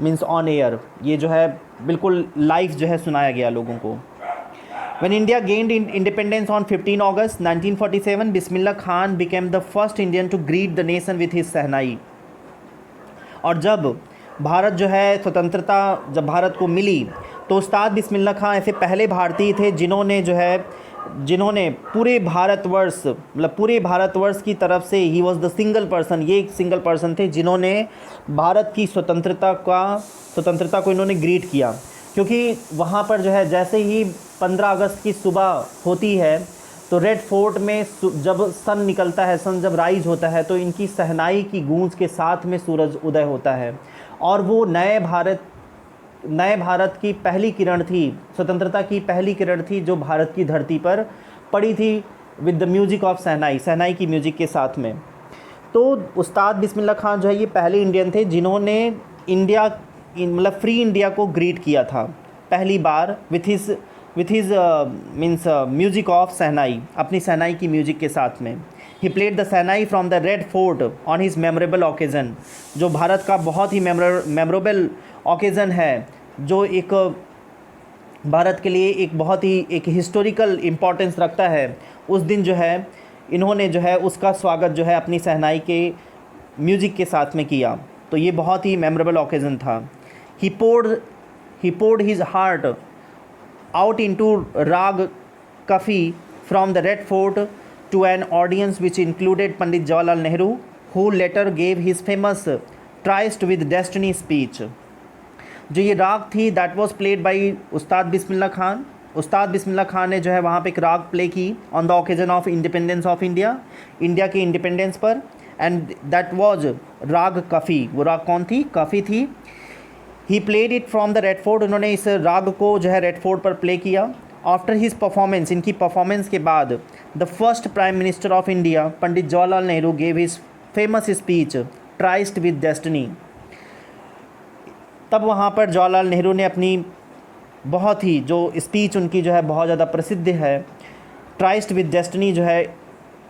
means on air, ये जो है बिल्कुल लाइव जो है सुनाया गया लोगों को। When India gained independence on 15 August 1947 Bismillah Khan became the first Indian to greet the nation with his shehnai. और जब भारत जो है स्वतंत्रता जब भारत को मिली तो उस्ताद बिस्मिल्लाह खान ऐसे पहले भारतीय थे जिन्होंने पूरे भारतवर्ष मतलब पूरे भारतवर्ष की तरफ से he was the single person, ये एक सिंगल पर्सन थे जिन्होंने भारत की स्वतंत्रता को इन्होंने ग्रीट किया। क्योंकि वहाँ पर जो है जैसे ही 15 अगस्त की सुबह होती है तो रेड फोर्ट में जब सन निकलता है, सन जब राइज होता है तो इनकी शहनाई की गूंज के साथ में सूरज उदय होता है। और वो नए भारत की पहली किरण थी, स्वतंत्रता की पहली किरण थी जो भारत की धरती पर पड़ी थी विद द म्यूज़िक ऑफ शहनाई की म्यूज़िक के साथ में। तो उस्ताद बिस्मिल्लाह खान जो है ये पहले इंडियन थे जिन्होंने मतलब फ्री इंडिया को ग्रीट किया था पहली बार with his means music of shehnai, अपनी शहनाई की म्यूज़िक के साथ में। He played the shehnai from the Red Fort on his memorable occasion, जो भारत का बहुत ही मेमोरेबल ओकेज़न है, जो एक भारत के लिए एक बहुत ही एक हिस्टोरिकल इम्पॉर्टेंस रखता है। उस दिन जो है इन्होंने जो है उसका स्वागत जो है अपनी शहनाई के म्यूज़िक के साथ में किया। तो ये बहुत ही मेमोरेबल ओकेज़न था। He poured his heart out into raga Kafi from the Red Fort to an audience which included Pandit Jawaharlal Nehru, who later gave his famous Tryst with Destiny speech. जो ये राग थी दैट वाज प्लेड बाय उस्ताद बिस्मिल्लाह खान। उस्ताद बिस्मिल्लाह खान ने जो है वहाँ पे एक राग प्ले की on the occasion of independence of India के इंडिपेंडेंस पर, एंड दैट वाज राग कफ़ी। वो राग कौन थी? कफ़ी थी। He played it from the Red fort, उन्होंने इस राग को जो है रेड फोर्ट पर प्ले किया। आफ्टर हिज परफॉर्मेंस, इनकी परफॉर्मेंस के बाद the first prime minister of India Pandit Jawaharlal Nehru gave his famous speech tryst with destiny. तब वहाँ पर जवाहरलाल नेहरू ने अपनी बहुत ही जो स्पीच उनकी जो है बहुत ज़्यादा प्रसिद्ध है, ट्राइस्ट विद डेस्टिनी जो है,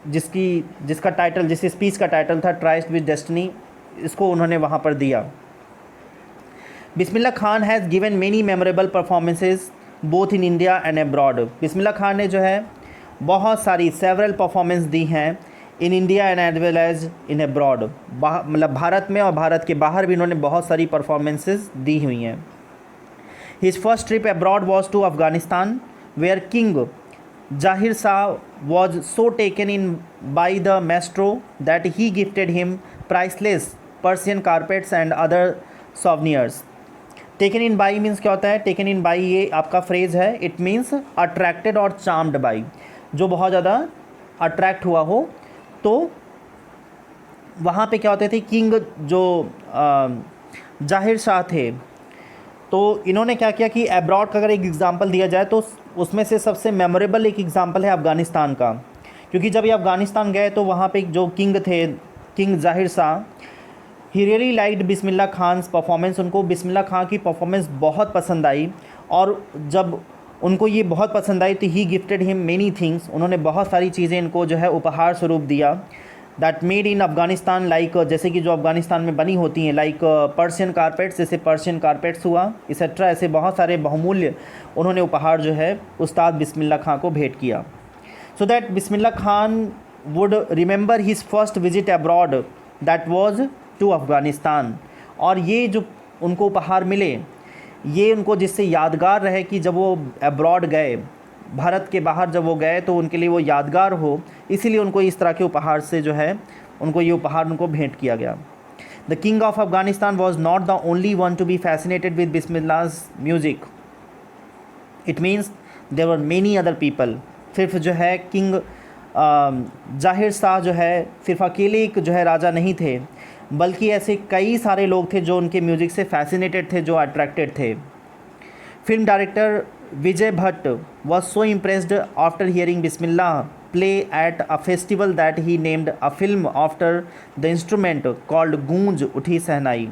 जिसका टाइटल, जिस स्पीच का टाइटल था ट्राइस्ट विद डेस्टिनी, इसको उन्होंने वहाँ पर दिया। Bismillah Khan has given many memorable performances both in India and abroad. Bismillah Khan ने जो है बहुत सारी सेवरल परफॉर्मेंस दी हैं in India and as well as in abroad, मतलब भारत में और भारत के बाहर भी इन्होंने बहुत सारी परफॉर्मेंसेस दी हुई हैं। His first trip abroad was to Afghanistan where king Zahir Shah was so taken in by the maestro that he gifted him priceless Persian carpets and other souvenirs. Taken in by means क्या होता है? टेकन इन बाई ये आपका phrase है, it means attracted और charmed by, जो बहुत ज़्यादा अट्रैक्ट हुआ हो। तो वहाँ पे क्या होते थे, किंग जो जाहिर शाह थे, तो इन्होंने क्या किया कि अब्रॉड का अगर एक एग्ज़ाम्पल दिया जाए तो उसमें से सबसे मेमोरेबल एक एग्ज़ाम्पल है अफ़गानिस्तान का, क्योंकि जब ये अफ़गानिस्तान गए तो वहाँ पे जो किंग थे, king Zahir Shah, he really liked Bismillah Khan's performance. उनको बिस्मिल्लाह खां की परफॉर्मेंस बहुत पसंद आई, और जब उनको ये बहुत पसंद आई तो ही गिफ्टेड हिम मेनी थिंग्स, उन्होंने बहुत सारी चीज़ें इनको जो है उपहार स्वरूप दिया। That made in Afghanistan, like जैसे कि जो अफ़गानिस्तान में बनी होती हैं, लाइक पर्शियन कारपेट्स, जैसे पर्शियन कारपेट्स हुआ, एक्सेट्रा, ऐसे बहुत सारे बहुमूल्य उन्होंने उपहार जो है उस्ताद बिस्मिल्लाह खां को भेंट किया। So that Bismillah Khan would remember his first visit abroad that was to Afghanistan. और ये जो उनको उपहार मिले, ये उनको जिससे यादगार रहे कि जब वो अब्रॉड गए, भारत के बाहर जब वो गए, तो उनके लिए वो यादगार हो, इसीलिए उनको इस तरह के उपहार से जो है उनको ये उपहार उनको भेंट किया गया। The king of Afghanistan was not the only one to be fascinated with Bismillah's music, it means there were many other people. सिर्फ जो है किंग जाहिर शाह जो है सिर्फ अकेले एक जो है राजा नहीं थे, बल्कि ऐसे कई सारे लोग थे जो उनके म्यूज़िक से फैसिनेटेड थे, जो अट्रैक्टेड थे। Film director Vijay Bhatt was so impressed after hearing Bismillah play at a festival that he named a film after the instrument called गूंज उठी सहनाई।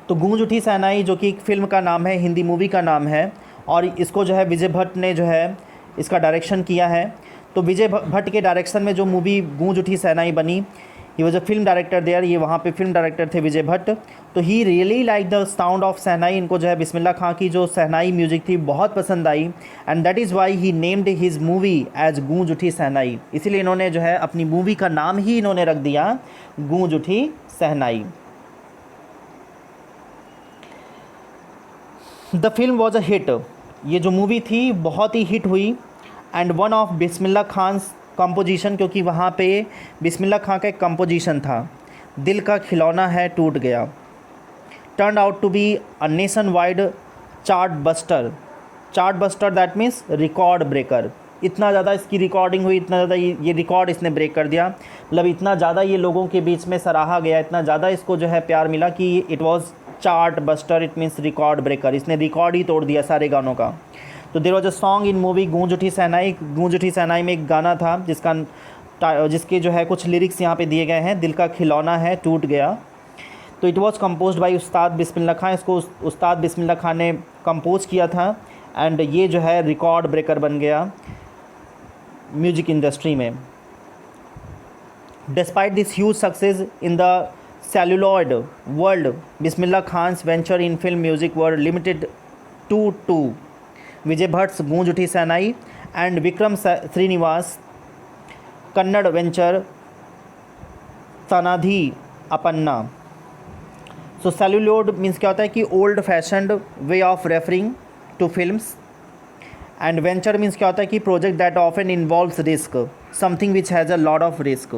तो गूंज उठी सहनाई जो कि एक फ़िल्म का नाम है, हिंदी मूवी का नाम है, और इसको जो है विजय भट्ट ने जो है इसका डायरेक्शन किया है। तो विजय भट्ट के डायरेक्शन में जो मूवी गूंज उठी सहनाई बनी, he was a film director there, ये वहाँ पे फिल्म डायरेक्टर थे विजय भट्ट। तो he really like the sound of shehnai, इनको जो है बिस्मिल्लाह खां की जो सहनाई म्यूज़िक थी बहुत पसंद आई, and that is why he named his movie as Goonj Uthi सहनाई। इसीलिए इन्होंने जो है अपनी मूवी का नाम ही इन्होंने रख दिया Goonj Uthi Shehnai. The film was a hit, ये जो मूवी थी बहुत ही हिट हुई, and one of Bismillah Khan's composition, क्योंकि वहाँ पे बिस्मिल्लाह खां का एक कंपोजिशन था, दिल का खिलौना है टूट गया, turn out to be a nationwide chartbuster. Chartbuster that means record breaker. इतना ज़्यादा इसकी रिकॉर्डिंग हुई, इतना ज़्यादा ये रिकॉर्ड इसने ब्रेक कर दिया, मतलब इतना ज़्यादा ये लोगों के बीच में सराहा गया, इतना ज़्यादा इसको जो है प्यार मिला कि it was chartbuster, it means record breaker. इसने रिकॉर्ड ही तोड़ दिया सारे गानों का। तो there was a song in movie Goonj Uthi सहनाई। गूंज उठी सहनाई में एक गाना था जिसके जो है कुछ लिरिक्स यहाँ पे दिए गए हैं, दिल का खिलौना है टूट गया। तो इट वाज कंपोज्ड बाय उस्ताद बिस्मिल्लाह खां, इसको उस्ताद बिस्मिल्लाह खां ने कंपोज किया था, एंड ये जो है रिकॉर्ड ब्रेकर बन गया म्यूजिक इंडस्ट्री में। Despite this huge success in the celluloid world, Bismillah Khan's venture in film music were limited to Vijay Bhatt's Goonj Uthi Shehnai and Vikram Srinivas Kannada venture Sanadi Appanna. So celluloid means क्या होता है कि old fashioned way of referring to films, and venture means क्या होता है कि project that often involves risk, something which has a lot of risk.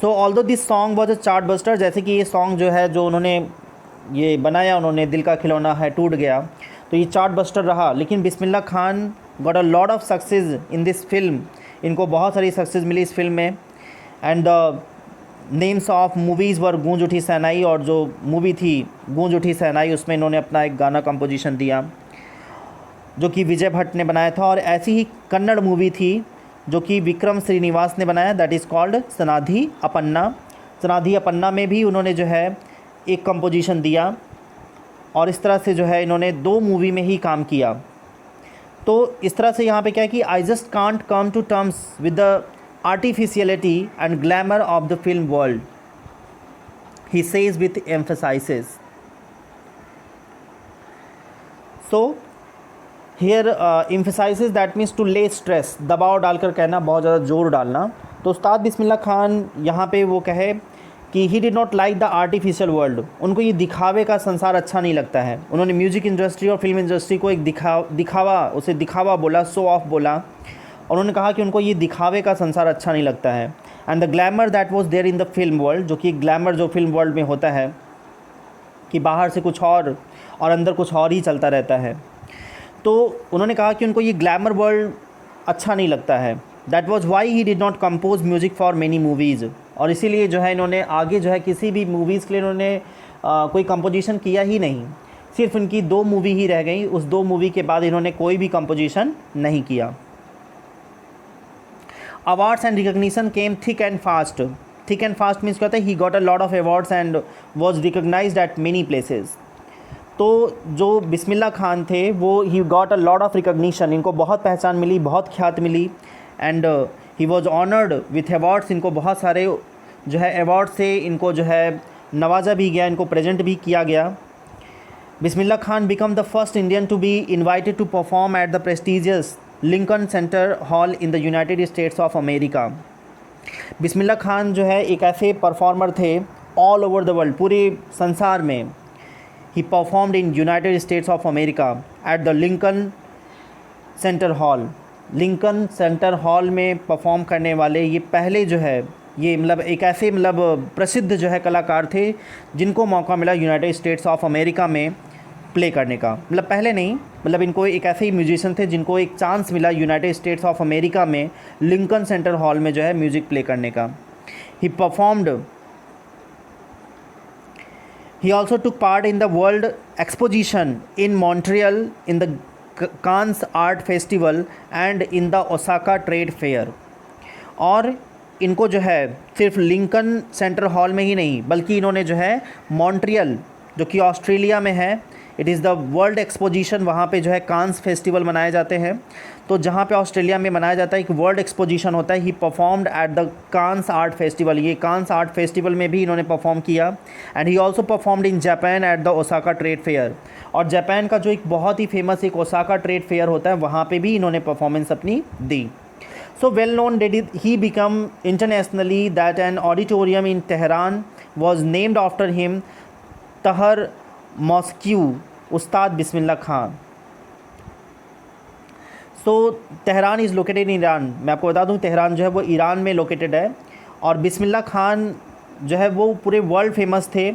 So although this song was a chart buster, जैसे कि ये सॉन्ग जो है जो उन्होंने ये बनाया, उन्होंने दिल का खिलौना है टूट गया, तो ये चार्ट बस्टर रहा, लेकिन Bismillah Khan got a lot of success in this film, इनको बहुत सारी सक्सेस मिली इस फिल्म में। And the names of movies were Goonj Uthi सहनाई, और जो मूवी थी गूंज उठी सहनाई उसमें इन्होंने अपना एक गाना कंपोजिशन दिया जो कि विजय भट्ट ने बनाया था। और ऐसी ही कन्नड़ मूवी थी जो कि विक्रम श्रीनिवास ने बनाया, that is called Sanadi Appanna. Sanadi Appanna में भी उन्होंने जो है एक कंपोजिशन दिया, और इस तरह से जो है इन्होंने 2 मूवी में ही काम किया। तो इस तरह से यहाँ पे क्या है कि I just can't come to terms with the artificiality and glamour of the film world, he says with emphasis. So here emphasis that means to lay stress, दबाव डालकर कहना, बहुत ज़्यादा जोर डालना। तो उस्ताद बिस्मिल्लाह खान यहाँ पे वो कहे कि he did not like the artificial world, उनको ये दिखावे का संसार अच्छा नहीं लगता है। उन्होंने म्यूज़िक इंडस्ट्री और फिल्म इंडस्ट्री को एक दिखावा बोला, शो ऑफ बोला, और उन्होंने कहा कि उनको ये दिखावे का संसार अच्छा नहीं लगता है। And the glamour that was there in the film world, जो कि ग्लैमर जो फिल्म वर्ल्ड में होता है कि बाहर से कुछ और अंदर कुछ और ही चलता रहता है। तो उन्होंने कहा कि उनको ये ग्लैमर वर्ल्ड अच्छा नहीं लगता है। That was why he did not compose music for many movies, और इसीलिए जो है इन्होंने आगे जो है किसी भी मूवीज़ के लिए इन्होंने कोई कंपोजिशन किया ही नहीं। सिर्फ इनकी 2 मूवी ही रह गई, उस 2 मूवी के बाद इन्होंने कोई भी कंपोजिशन नहीं किया। Awards and recognition came thick and fast. Thick and fast means क्या होता है, he got a lot of awards and was recognised at many places. तो जो बिस्मिल्लाह खान थे वो he got a lot of recognition, इनको बहुत पहचान मिली, बहुत ख्यात मिली, and he was honoured with awards, इनको बहुत सारे जो है अवार्ड से इनको जो है नवाजा भी गया, इनको प्रेजेंट भी किया गया। Bismillah Khan became the first Indian to be invited to perform at the prestigious Lincoln Center hall in the United States of America. Bismillah Khan जो है एक ऐसे परफॉर्मर थे ऑल ओवर द वर्ल्ड, पूरे संसार में। ही performed in United States of America at the Lincoln Center hall. Lincoln Center hall में perform करने वाले ये पहले जो है ये मतलब एक ऐसे मतलब प्रसिद्ध जो है कलाकार थे जिनको मौका मिला यूनाइटेड स्टेट्स ऑफ अमेरिका में प्ले करने का। मतलब पहले नहीं, मतलब इनको एक ऐसे ही म्यूजिशियन थे जिनको एक चांस मिला यूनाइटेड स्टेट्स ऑफ अमेरिका में लिंकन सेंटर हॉल में जो है म्यूज़िक प्ले करने का। ही performed, he also took part in the world exposition in Montreal, in the Cannes Art Festival and in the Osaka Trade Fair। और इनको जो है सिर्फ लिंकन सेंटर हॉल में ही नहीं बल्कि इन्होंने जो है मॉन्ट्रियल जो कि ऑस्ट्रेलिया में है, it is the world exposition, वहाँ पे जो है कांस फेस्टिवल मनाए जाते हैं। तो जहाँ पे ऑस्ट्रेलिया में मनाया जाता है एक वर्ल्ड एक्सपोजिशन होता है, ही performed at the Cannes art festival. ये कांस आर्ट फेस्टिवल में भी इन्होंने परफॉर्म किया। And he also performed in Japan at the Osaka trade fair. और जापान का जो एक बहुत ही फेमस एक ओसाका ट्रेड फेयर होता है वहाँ पर भी इन्होंने परफॉर्मेंस अपनी दी। So well known did he become internationally that an auditorium in Tehran was named after him, Tahar Mosque, Ustad Bismillah Khan। So Tehran is located in Iran। मैं आपको बता दूं तेहरान जो है वो ईरान में लोकेटेड है, और बिस्मिल्लाह खान जो है वो पूरे वर्ल्ड फेमस थे,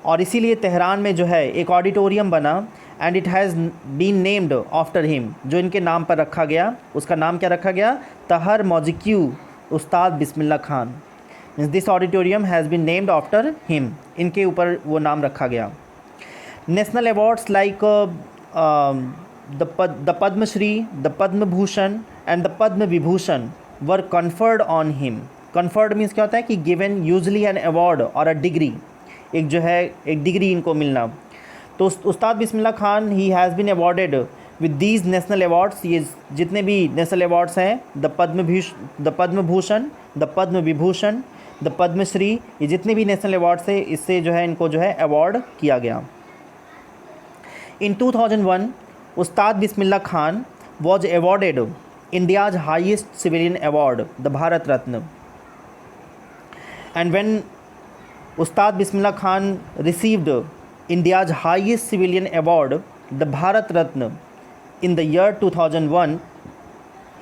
और इसीलिए तेहरान में जो है एक ऑडिटोरियम बना and it has been named after him. जो इनके नाम पर रखा गया उसका नाम क्या रखा गया, तहर मौजिक्यू Ustad Bismillah Khan. Means this auditorium has been named after him, इनके ऊपर वो नाम रखा गया। National awards like the Padma Shri, the Padma Bhushan and the Padma Vibhushan were conferred on him. Conferred means क्या होता है कि गिवन यूजली एन अवार्ड और अ डिग्री, एक जो है एक डिग्री इनको मिलना। तो Ustad Bismillah Khan he has been awarded with these national awards. ये जितने भी नेशनल अवार्ड्स हैं, the Padma Bhushan, the Padma Vibhushan, the Padma Shri, ये जितने भी नेशनल अवार्ड्स हैं इससे जो है इनको जो है अवार्ड किया गया। In 2001 Ustad Bismillah Khan was awarded India's highest civilian award, the Bharat Ratna. And when Ustad Bismillah Khan received India's highest civilian award, the Bharat Ratna, in the year 2001,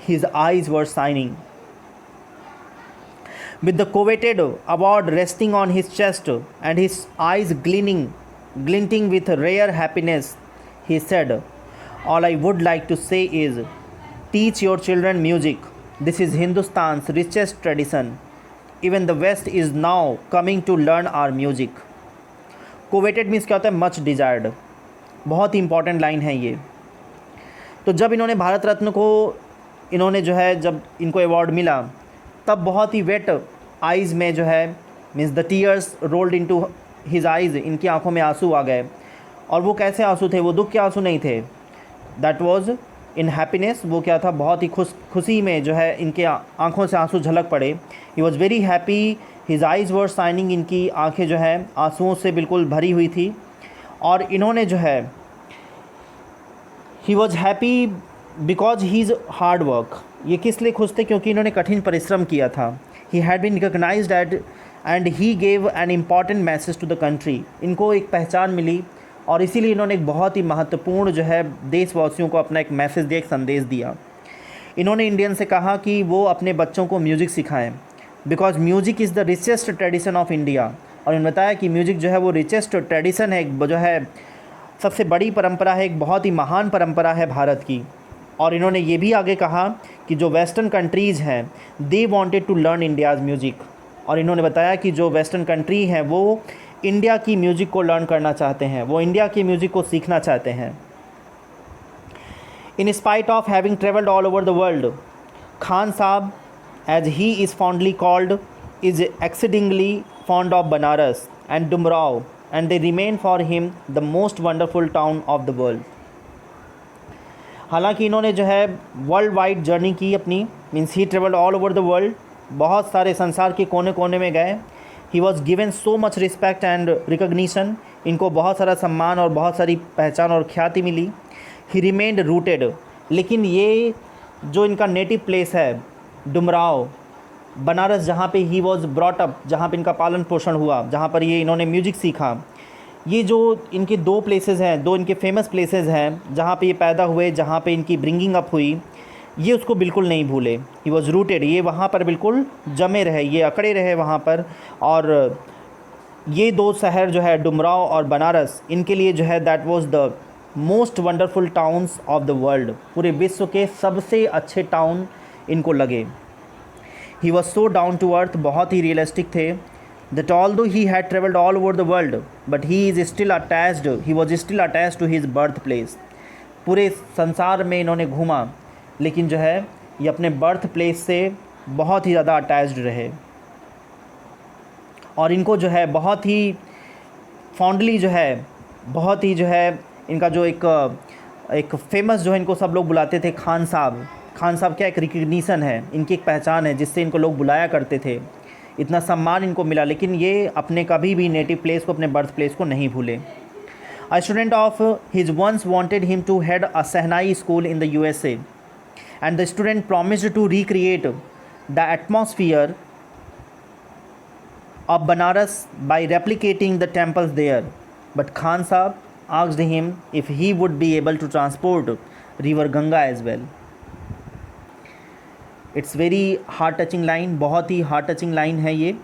his eyes were shining. With the coveted award resting on his chest and his eyes glinting with rare happiness, he said, "All I would like to say is, teach your children music. This is Hindustan's richest tradition. Even the West is now coming to learn our music." Coveted means क्या होता है, much desired. बहुत ही important line है ये। तो जब इन्होंने भारत रत्न को इन्होंने जो है जब इनको अवार्ड मिला तब बहुत ही वेट आइज़ में जो है means the tears rolled into his eyes, इनकी आंखों में आंसू आ गए। और वो कैसे आंसू थे? वो दुख के आंसू नहीं थे, दैट वाज इन हैप्पीनेस। वो क्या था? बहुत ही खुशी में जो है इनके आंखों से आंसू झलक पड़े। He was very happy, his eyes were shining, इनकी आंखें जो है आंसुओं से बिल्कुल भरी हुई थी। और इन्होंने जो है he was happy because his hard work. ये किस लिए खुश थे? क्योंकि इन्होंने कठिन परिश्रम किया था। He had been recognised and he gave an important message to the country. इनको एक पहचान मिली और इसीलिए इन्होंने एक बहुत ही महत्वपूर्ण जो है देशवासियों को अपना एक मैसेज दिया, एक संदेश दिया। इन्होंने इंडियन से कहा कि वो अपने बच्चों को म्यूज़िक सिखाएं, because music is the richest tradition of India. और इन्होंने बताया कि म्यूज़िक जो है वो रिचेस्ट ट्रेडिशन है, जो है सबसे बड़ी परंपरा है, एक बहुत ही महान परंपरा है भारत की। और इन्होंने ये भी आगे कहा कि जो वेस्टर्न कंट्रीज़ हैं they wanted to learn India's music. और इन्होंने बताया कि जो वेस्टर्न कंट्री हैं वो इंडिया की म्यूज़िक को लर्न करना चाहते हैं, वो इंडिया की म्यूज़िक को सीखना चाहते हैं। In spite of having travelled all over the world, Khan Sahab, as he is fondly called, is exceedingly fond of Banaras and Dumraon, and they remain for him the most wonderful town of the world. हालांकि इन्होंने जो है world wide journey की अपनी, means he travelled all over the world, बहुत सारे संसार के कोने कोने में गए। He was given so much respect and recognition, इनको बहुत सारा सम्मान और बहुत सारी पहचान और ख्याति मिली। ही रिमेंड रूटेड, लेकिन ये जो इनका नेटिव प्लेस है डुमराव, बनारस, जहाँ पे ही वॉज ब्रॉट अप, जहाँ पे इनका पालन पोषण हुआ, जहाँ पर ये इन्होंने म्यूजिक सीखा, ये जो इनके दो प्लेसेस हैं, दो इनके फेमस प्लेसेस हैं जहाँ पे ये पैदा हुए, जहाँ पे इनकी ब्रिंगिंग अप हुई, ये उसको बिल्कुल नहीं भूले। ही वॉज रूटेड, ये वहाँ पर बिल्कुल जमे रहे, ये अकड़े रहे वहाँ पर। और ये दो शहर जो है डुमराव और बनारस, इनके लिए जो है that was the most wonderful towns of the world, पूरे विश्व के सबसे अच्छे टाउन इनको लगे। He was so down to earth, बहुत ही रियलिस्टिक थे। That although he had travelled all over the world but he is still attached, he was still attached to his birth place. पूरे संसार में इन्होंने घूमा, लेकिन जो है ये अपने बर्थ प्लेस से बहुत ही ज़्यादा अटैच्ड रहे। और इनको जो है बहुत ही फॉन्डली जो है, बहुत ही जो है इनका जो एक फेमस जो है इनको सब लोग बुलाते थे खान साहब। खान साहब क्या एक रिकग्निशन है, इनकी एक पहचान है जिससे इनको लोग बुलाया करते थे, इतना सम्मान इनको मिला। लेकिन ये अपने कभी भी नेटिव प्लेस को, अपने बर्थ प्लेस को नहीं भूले। A student of his once wanted him to head a Sehnai school in the USA, and the student promised to recreate the atmosphere of Banaras by replicating the temples there. But Khan Sahab asked him if he would be able to transport river Ganga as well. It's very heart touching line, बहुत ही heart touching line है ये.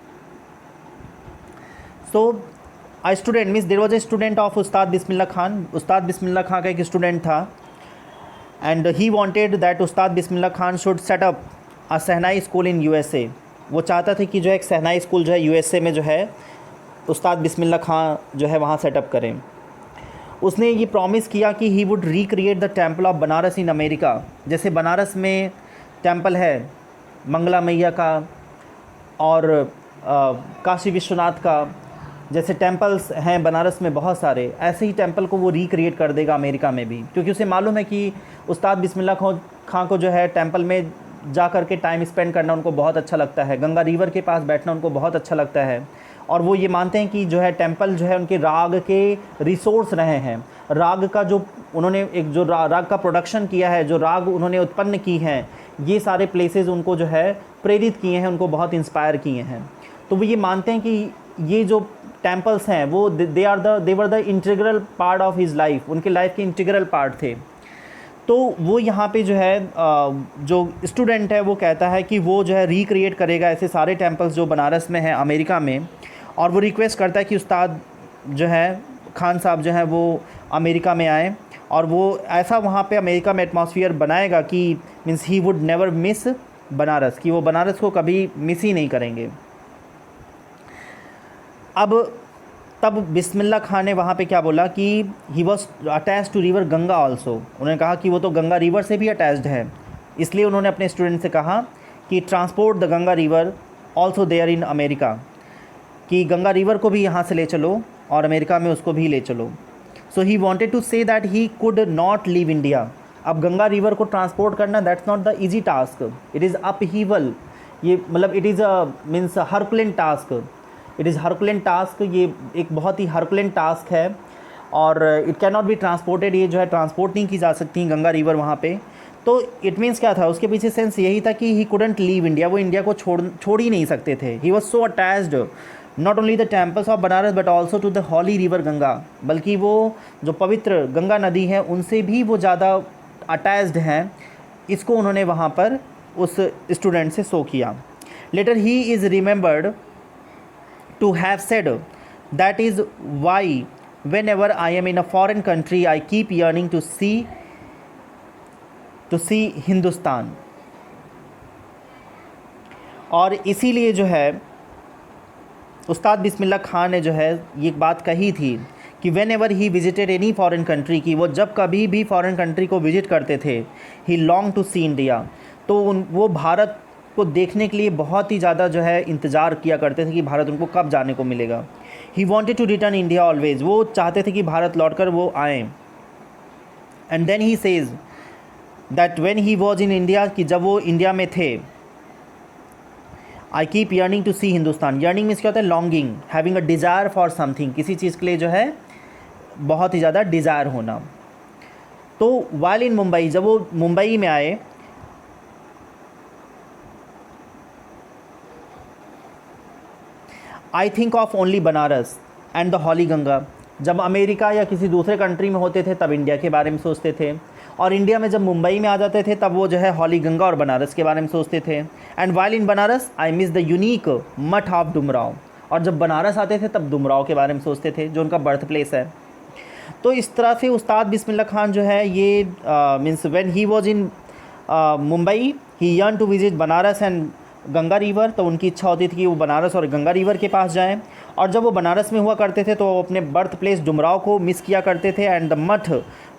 So a student means there was a student of Ustad Bismillah Khan. Ustad Bismillah Khan का एक student था, and he wanted that Ustad Bismillah Khan should set up a Sehnai school in USA. वो चाहता था कि जो एक सहनाई school जो है USA में जो है उस्ताद बिस्मिल्लाह खान जो है वहाँ सेटअप करें। उसने ये प्रॉमिस किया कि he would recreate the temple of Banaras in America. जैसे बनारस में टेम्पल है मंगला मैया का और काशी विश्वनाथ का, जैसे टेम्पल्स हैं बनारस में बहुत सारे, ऐसे ही टेम्पल को वो रिक्रिएट कर देगा अमेरिका में भी, क्योंकि उसे मालूम है कि उस्ताद बिस्मिल्लाह खान को जो है टेम्पल में जा कर के टाइम स्पेंड करना उनको बहुत अच्छा लगता है, गंगा रिवर के पास बैठना उनको बहुत अच्छा लगता है। और वो ये मानते हैं कि जो है टेम्पल जो है उनके राग के रिसोर्स रहे हैं। राग का जो उन्होंने एक जो राग का प्रोडक्शन किया है, जो राग उन्होंने उत्पन्न की हैं, ये सारे प्लेसेस उनको जो है प्रेरित किए हैं, उनको बहुत इंस्पायर किए हैं। तो वो ये मानते हैं कि ये जो टेम्पल्स हैं वो they were the integral part of his life, उनके लाइफ के इंटीग्रल पार्ट थे। तो वो यहाँ पे जो है जो स्टूडेंट है वो कहता है कि वो जो है रिक्रिएट करेगा ऐसे सारे टेम्पल्स जो बनारस में हैं अमेरिका में, और वो रिक्वेस्ट करता है कि उस्ताद जो है खान साहब जो है वो अमेरिका में आए और वो ऐसा वहाँ पे अमेरिका में एटमॉस्फेयर बनाएगा कि means he would never miss Banaras, कि वो बनारस को कभी मिस ही नहीं करेंगे। अब तब बिस्मिल्लाह खान ने वहाँ पे क्या बोला कि he was attach to river Ganga also. उन्होंने कहा कि वो तो गंगा रिवर से भी अटैच्ड है, इसलिए उन्होंने अपने स्टूडेंट से कहा कि transport the Ganga river also there in America. कि गंगा रिवर को भी यहाँ से ले चलो और अमेरिका में उसको भी ले चलो। So he wanted to say that he could not leave India. अब गंगा रिवर को ट्रांसपोर्ट करना that's not the easy task, it is upheaval, ये मतलब it is a means herculean task, it is herculean task, ये एक बहुत ही herculean task है और it can not be transported, ये जो है ट्रांसपोर्ट नहीं की जा सकती गंगा रिवर वहाँ पे। तो इट मीन्स क्या था, उसके पीछे सेंस यही था कि ही कुडंट लीव इंडिया, वो इंडिया को छोड़ ही नहीं सकते थे। He was so attached not only the temples of Banaras but also to the holy river Ganga, बल्कि वो जो पवित्र गंगा नदी है उनसे भी वो ज़्यादा अटैच्ड हैं। इसको उन्होंने वहाँ पर उस स्टूडेंट से शो किया। Later he is remembered to have said that is why whenever I am in a foreign country I keep yearning to see Hindustan. और इसीलिए जो है उस्ताद बिस्मिल्लाह खान ने जो है ये बात कही थी कि when ever he visited any foreign country, की वो जब कभी भी फॉरेन कंट्री को विजिट करते थे, ही लॉन्ग टू सी इंडिया, तो वो भारत को देखने के लिए बहुत ही ज़्यादा जो है इंतज़ार किया करते थे कि भारत उनको कब जाने को मिलेगा। He wanted to return India always, वो चाहते थे कि भारत लौट कर वो आएँ। And then he says that when he was in India, कि जब वो इंडिया में थे, I keep yearning to see Hindustan. Yearning means क्या होता है, longing, having a desire for something, किसी चीज़ के लिए जो है बहुत ही ज़्यादा डिज़ायर होना। तो वाइल इन मुंबई, जब वो मुंबई में आए, I think of only Banaras and the holy Ganga. जब अमेरिका या किसी दूसरे कंट्री में होते थे तब इंडिया के बारे में सोचते थे, और इंडिया में जब मुंबई में आ जाते थे तब वो जो है हॉली गंगा और बनारस के बारे में सोचते थे। And while in Banaras I miss the unique मठ ऑफ डुमराव, और जब बनारस आते थे तब डुमराव के बारे में सोचते थे जो उनका बर्थ प्लेस है। तो इस तरह से उस्ताद बिस्मिल्लाह खान जो है ये means when he was in Mumbai he yearned to visit Banaras and Ganga river, तो उनकी इच्छा होती थी कि वो बनारस और गंगा रिवर के पास जाएं। और जब वो बनारस में हुआ करते थे तो वो अपने बर्थ प्लेस डुमराव को मिस किया करते थे। एंड द मठ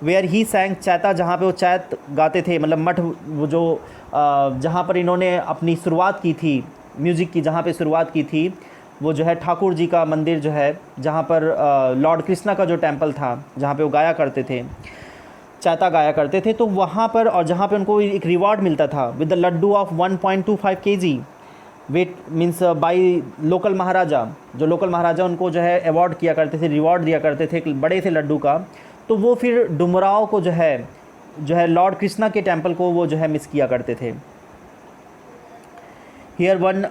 वेयर ही सैंग चैता, जहाँ पे वो चैत गाते थे, मतलब मठ वो जो जहाँ पर इन्होंने अपनी शुरुआत की थी म्यूज़िक की, जहाँ पे शुरुआत की थी, वो जो है ठाकुर जी का मंदिर जो है, जहाँ पर लॉर्ड कृष्णा का जो टेम्पल था जहाँ पे वो गाया करते थे, चैता गाया करते थे, तो वहाँ पर, और जहाँ पे उनको एक रिवॉर्ड मिलता था with the laddu of 1.25 kg weight, means by local Maharaja, जो लोकल महाराजा उनको जो है अवार्ड किया करते थे, रिवॉर्ड दिया करते थे एक बड़े से लड्डू का। तो वो फिर डुमराव को जो है लॉर्ड कृष्णा के टेम्पल को वो जो है मिस किया करते थे। Here one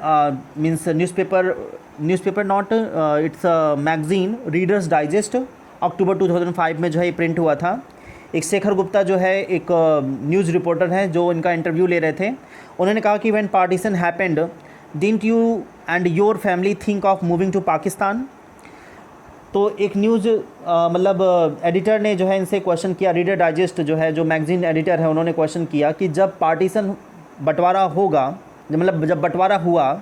means newspaper not it's magazine Reader's Digest, October 2005 में जो है प्रिंट हुआ था। एक शेखर गुप्ता जो है एक न्यूज़ रिपोर्टर हैं जो इनका इंटरव्यू ले रहे थे। उन्होंने कहा कि when partition happened didn't you and your family think of moving to Pakistan. तो एक न्यूज़ मतलब एडिटर ने जो है इनसे क्वेश्चन किया, रीडर डाइजेस्ट जो है जो मैगज़ीन एडिटर है, उन्होंने क्वेश्चन किया कि जब पार्टीशन बंटवारा होगा, मतलब जब बंटवारा हुआ,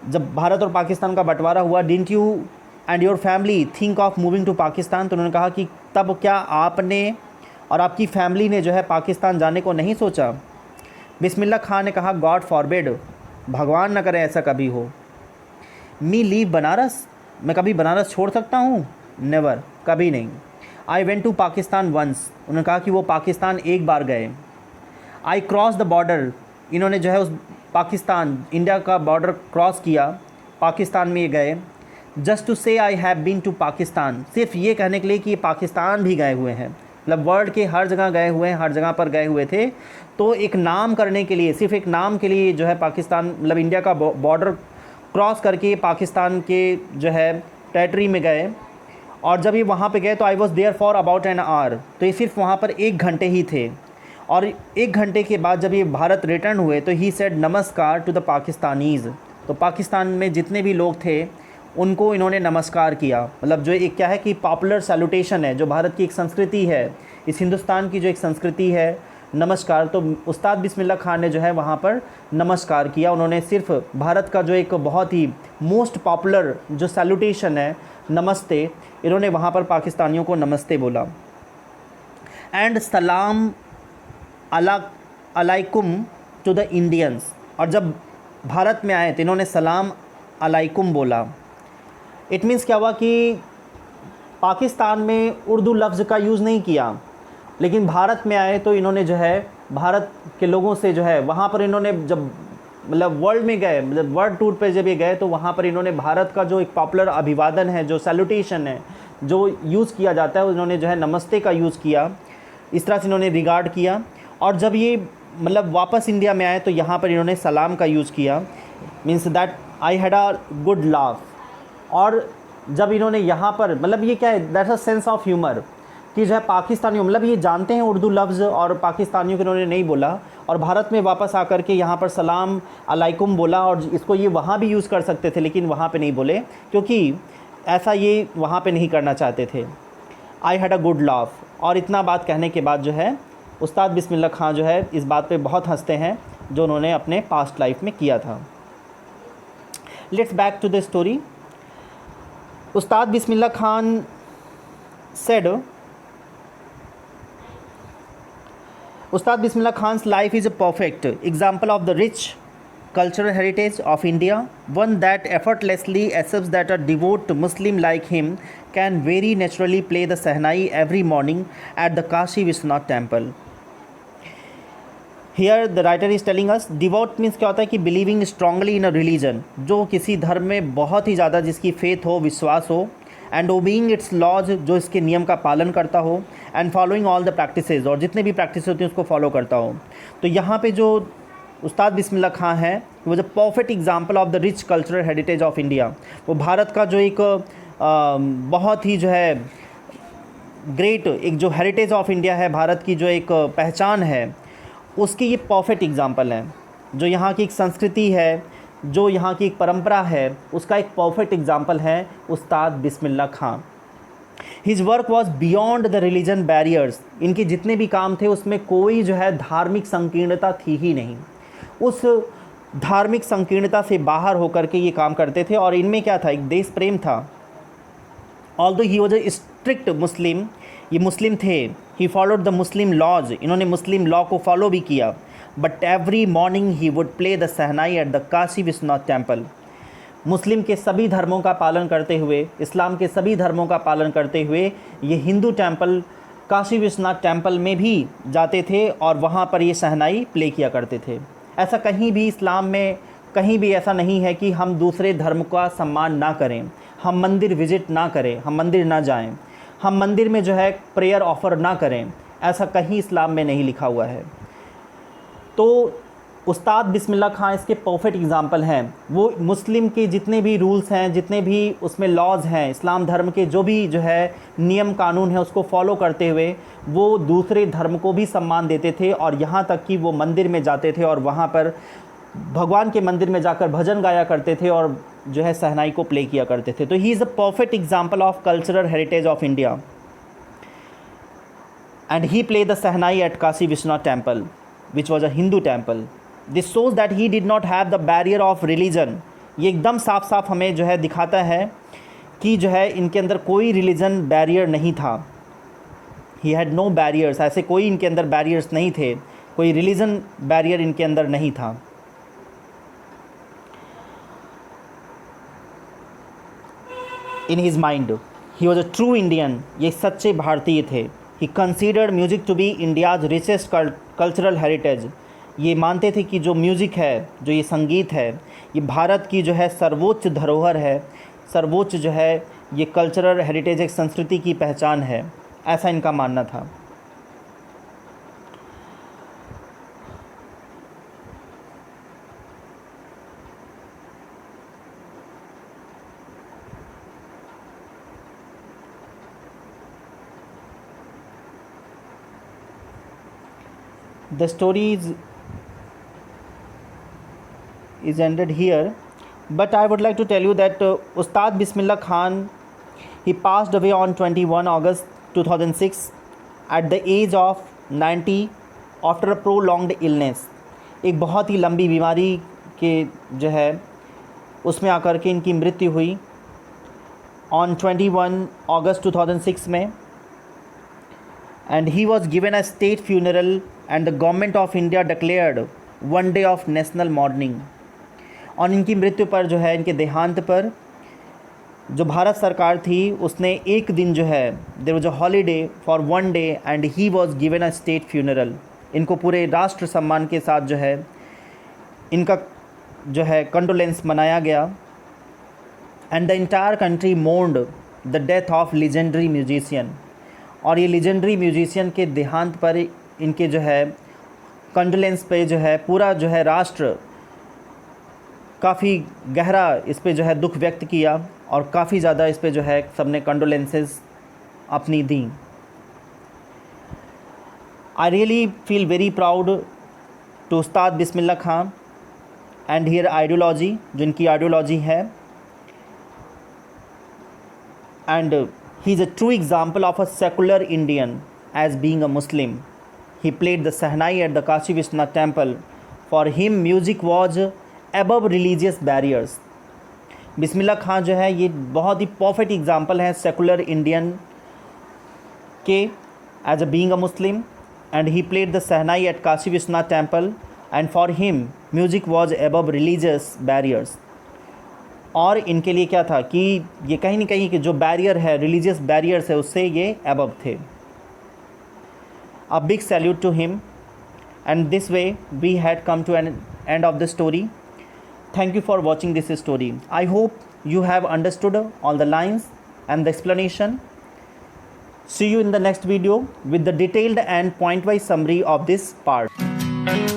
जब भारत और पाकिस्तान का बंटवारा हुआ, didn't you and your family think of moving to Pakistan. तो उन्होंने कहा कि तब क्या आपने और आपकी फैमिली ने जो है पाकिस्तान जाने को नहीं सोचा। बिस्मिल्लाह खान ने कहा, गॉड फॉरबिड, भगवान न करे ऐसा कभी हो। मी लीव बनारस, मैं कभी बनारस छोड़ सकता हूँ? नेवर, कभी नहीं। I went to Pakistan once, उन्होंने कहा कि वो पाकिस्तान एक बार गए। आई क्रॉस द बॉर्डर, इन्होंने जो है उस पाकिस्तान इंडिया का बॉर्डर क्रॉस किया, पाकिस्तान में ये गए। Just to say I have been to Pakistan, सिर्फ ये कहने के लिए कि ये पाकिस्तान भी गए हुए हैं, मतलब वर्ल्ड के हर जगह गए हुए हैं, हर जगह पर गए हुए थे। तो एक नाम करने के लिए, सिर्फ एक नाम के लिए जो है पाकिस्तान, मतलब इंडिया का बॉर्डर क्रॉस करके पाकिस्तान के जो है टेरिटरी में गए। और जब ये वहाँ पे गए तो I was there for about an hour, तो ये सिर्फ वहाँ पर 1 घंटे ही थे। और 1 घंटे के बाद जब ये भारत रिटर्न हुए तो ही सेड नमस्कार टू द पाकिस्तानीज़, तो पाकिस्तान में जितने भी लोग थे उनको इन्होंने नमस्कार किया। मतलब जो एक क्या है कि पॉपुलर सैल्यूटेशन है, जो भारत की एक संस्कृति है, इस हिंदुस्तान की जो एक संस्कृति है, नमस्कार। तो उस्ताद बिस्मिल्लाह खान ने जो है वहाँ पर नमस्कार किया। उन्होंने सिर्फ भारत का जो एक बहुत ही मोस्ट पॉपुलर जो सैल्यूटेशन है, नमस्ते, इन्होंने वहाँ पर पाकिस्तानियों को नमस्ते बोला। एंड सलाम अलैकुम टू द इंडियंस, और जब भारत में आए तो इन्होंने सलाम अलैकुम बोला। इट मीन्स क्या हुआ कि पाकिस्तान में उर्दू लफ्ज़ का यूज़ नहीं किया, लेकिन भारत में आए तो इन्होंने जो है भारत के लोगों से जो है वहाँ पर इन्होंने जब मतलब वर्ल्ड में गए, मतलब वर्ल्ड टूर पे जब ये गए तो वहाँ पर इन्होंने भारत का जो एक पॉपुलर अभिवादन है, जो सैल्यूटेशन है, जो यूज़ किया जाता है, उन्होंने जो है नमस्ते का यूज़ किया। इस तरह से इन्होंने रिगार्ड किया। और जब ये मतलब वापस इंडिया में आए तो यहाँ पर इन्होंने सलाम का यूज़ किया, means that I had a good laugh. और जब इन्होंने यहाँ पर मतलब ये क्या है, that's a sense of humour कि जो है पाकिस्तानियों मतलब ये जानते हैं उर्दू लफ्ज़ और पाकिस्तानियों को इन्होंने नहीं बोला, और भारत में वापस आकर के यहाँ पर सलाम अलैकुम बोला। और इसको ये वहाँ भी यूज़ कर सकते थे लेकिन वहाँ पे नहीं बोले, क्योंकि ऐसा ये वहाँ पे नहीं करना चाहते थे। I had a good laugh. और इतना बात कहने के बाद जो है उस्ताद बिस्मिल्लाह खां जो है इस बात पे बहुत हंसते हैं जो उन्होंने अपने पास्ट लाइफ में किया था। Let's back to the story. Ustad Bismillah Khan said, Ustad Bismillah Khan's life is a perfect example of the rich cultural heritage of India, one that effortlessly accepts that a devout Muslim like him can very naturally play the Sahnai every morning at the Kashi Vishwanath temple. Here the writer is telling us devout means क्या होता है कि believing strongly in a religion, जो किसी धर्म में बहुत ही ज़्यादा जिसकी फेथ हो, विश्वास हो, एंड ओबीइंग इट्स लॉज, जो इसके नियम का पालन करता हो, and following all the practices, और जितने भी प्रैक्टिस होती हैं उसको फॉलो करता हो। तो यहाँ पे जो उस्ताद बिस्मिल्लाह खां है वो जो perfect example of the rich cultural heritage of India, वो भारत का जो एक बहुत ही जो है ग्रेट एक जो हेरिटेज ऑफ इंडिया है, भारत की जो एक पहचान है, उसकी ये परफेक्ट एग्जांपल है। जो यहाँ की एक संस्कृति है, जो यहाँ की एक परंपरा है, उसका एक परफेक्ट एग्जाम्पल है Ustad Bismillah Khan. His work was beyond the religion barriers, इनके जितने भी काम थे उसमें कोई जो है धार्मिक संकीर्णता थी ही नहीं। उस धार्मिक संकीर्णता से बाहर होकर के ये काम करते थे, और इनमें क्या था, एक देश प्रेम था। Although he was a strict Muslim, ये मुस्लिम थे। He followed the Muslim laws, इन्होंने मुस्लिम लॉ को फॉलो भी किया। But every morning he would play the shehnai at the Kashi Vishwanath temple. Muslim के सभी धर्मों का पालन करते हुए, इस्लाम के सभी धर्मों का पालन करते हुए ये हिंदू टेम्पल काशी विश्वनाथ टेम्पल में भी जाते थे और वहाँ पर ये सहनाई प्ले किया करते थे। ऐसा कहीं भी इस्लाम में कहीं भी ऐसा नहीं है कि हम दूसरे धर्म का सम्मान ना करें, हम मंदिर विजिट ना करें, हम मंदिर ना जाएं, हम मंदिर में जो है प्रेयर ऑफ़र ना करें, ऐसा कहीं इस्लाम में नहीं लिखा हुआ है। तो उस्ताद बिस्मिल्लाह खां इसके परफेक्ट एग्जाम्पल हैं। वो मुस्लिम के जितने भी रूल्स हैं, जितने भी उसमें लॉज हैं, इस्लाम धर्म के जो भी जो है नियम कानून है, उसको फॉलो करते हुए वो दूसरे धर्म को भी सम्मान देते थे। और यहाँ तक कि वो मंदिर में जाते थे और वहाँ पर भगवान के मंदिर में जाकर भजन गाया करते थे और जो है सहनाई को प्ले किया करते थे। तो he is a perfect example of cultural heritage of India, and he play the shehnai at Kashi Vishwanath temple which was a Hindu temple. This shows that he did not have the barrier of religion. ये एकदम साफ साफ हमें जो है दिखाता है कि जो है इनके अंदर कोई रिलीजन बैरियर नहीं था। He had no barriers, ऐसे कोई इनके अंदर बैरियर्स नहीं थे, कोई रिलीजन बैरियर इनके अंदर नहीं था। In his mind, he was a true Indian. ये सच्चे भारतीय थे। He considered music to be India's richest cultural heritage. ये मानते थे कि जो म्यूज़िक है, जो ये संगीत है, ये भारत की जो है सर्वोच्च धरोहर है, सर्वोच्च जो है ये कल्चरल हेरिटेज, एक संस्कृति की पहचान है, ऐसा इनका मानना था। The story is ended here, but I would like to tell you that Ustad Bismillah Khan, he passed away on 21 August 2006 at the age of 90 after a prolonged illness. एक बहुत ही लंबी बीमारी के जो है उसमें आकर के इनकी मृत्यु हुई on 21 August 2006 में, and he was given a state funeral and the government of India declared one day of national mourning. और इनकी मृत्यु पर जो है, इनके देहांत पर जो भारत सरकार थी उसने एक दिन जो है there was a holiday for 1 day and he was given a state funeral. इनको पूरे राष्ट्र सम्मान के साथ जो है इनका जो है कंडोलेंस मनाया गया। And the entire country mourned the death of legendary musician. और ये लीजेंडरी म्यूजिशियन के देहांत पर इनके जो है कंडोलेंस पे जो है पूरा जो है राष्ट्र काफ़ी गहरा इस पे जो है दुख व्यक्त किया और काफ़ी ज़्यादा इस पे जो है सबने कंडोलेंसेस अपनी दी। I really feel very proud to Ustad Bismillah Khan and here ideology, जो इनकी आइडियोलॉजी है, and he is a true example of a secular Indian as being a Muslim. He played the shehnai at the Kashi Vishwanath temple. For him music was above religious barriers. Bismillah Khan जो है ये बहुत ही perfect example है secular Indian के as a being a Muslim, and he played the shehnai at Kashi Vishwanath temple and for him music was above religious barriers. और इनके लिए क्या था कि ये कहीं ना कहीं कि जो बैरियर है, रिलीजियस बैरियर्स है, उससे ये अबव थे। A big salute to him, and this way we had come to an end of the story. Thank you for watching this story. I hope you have understood all the lines and the explanation. See you in the next video with the detailed and point-wise summary of this part.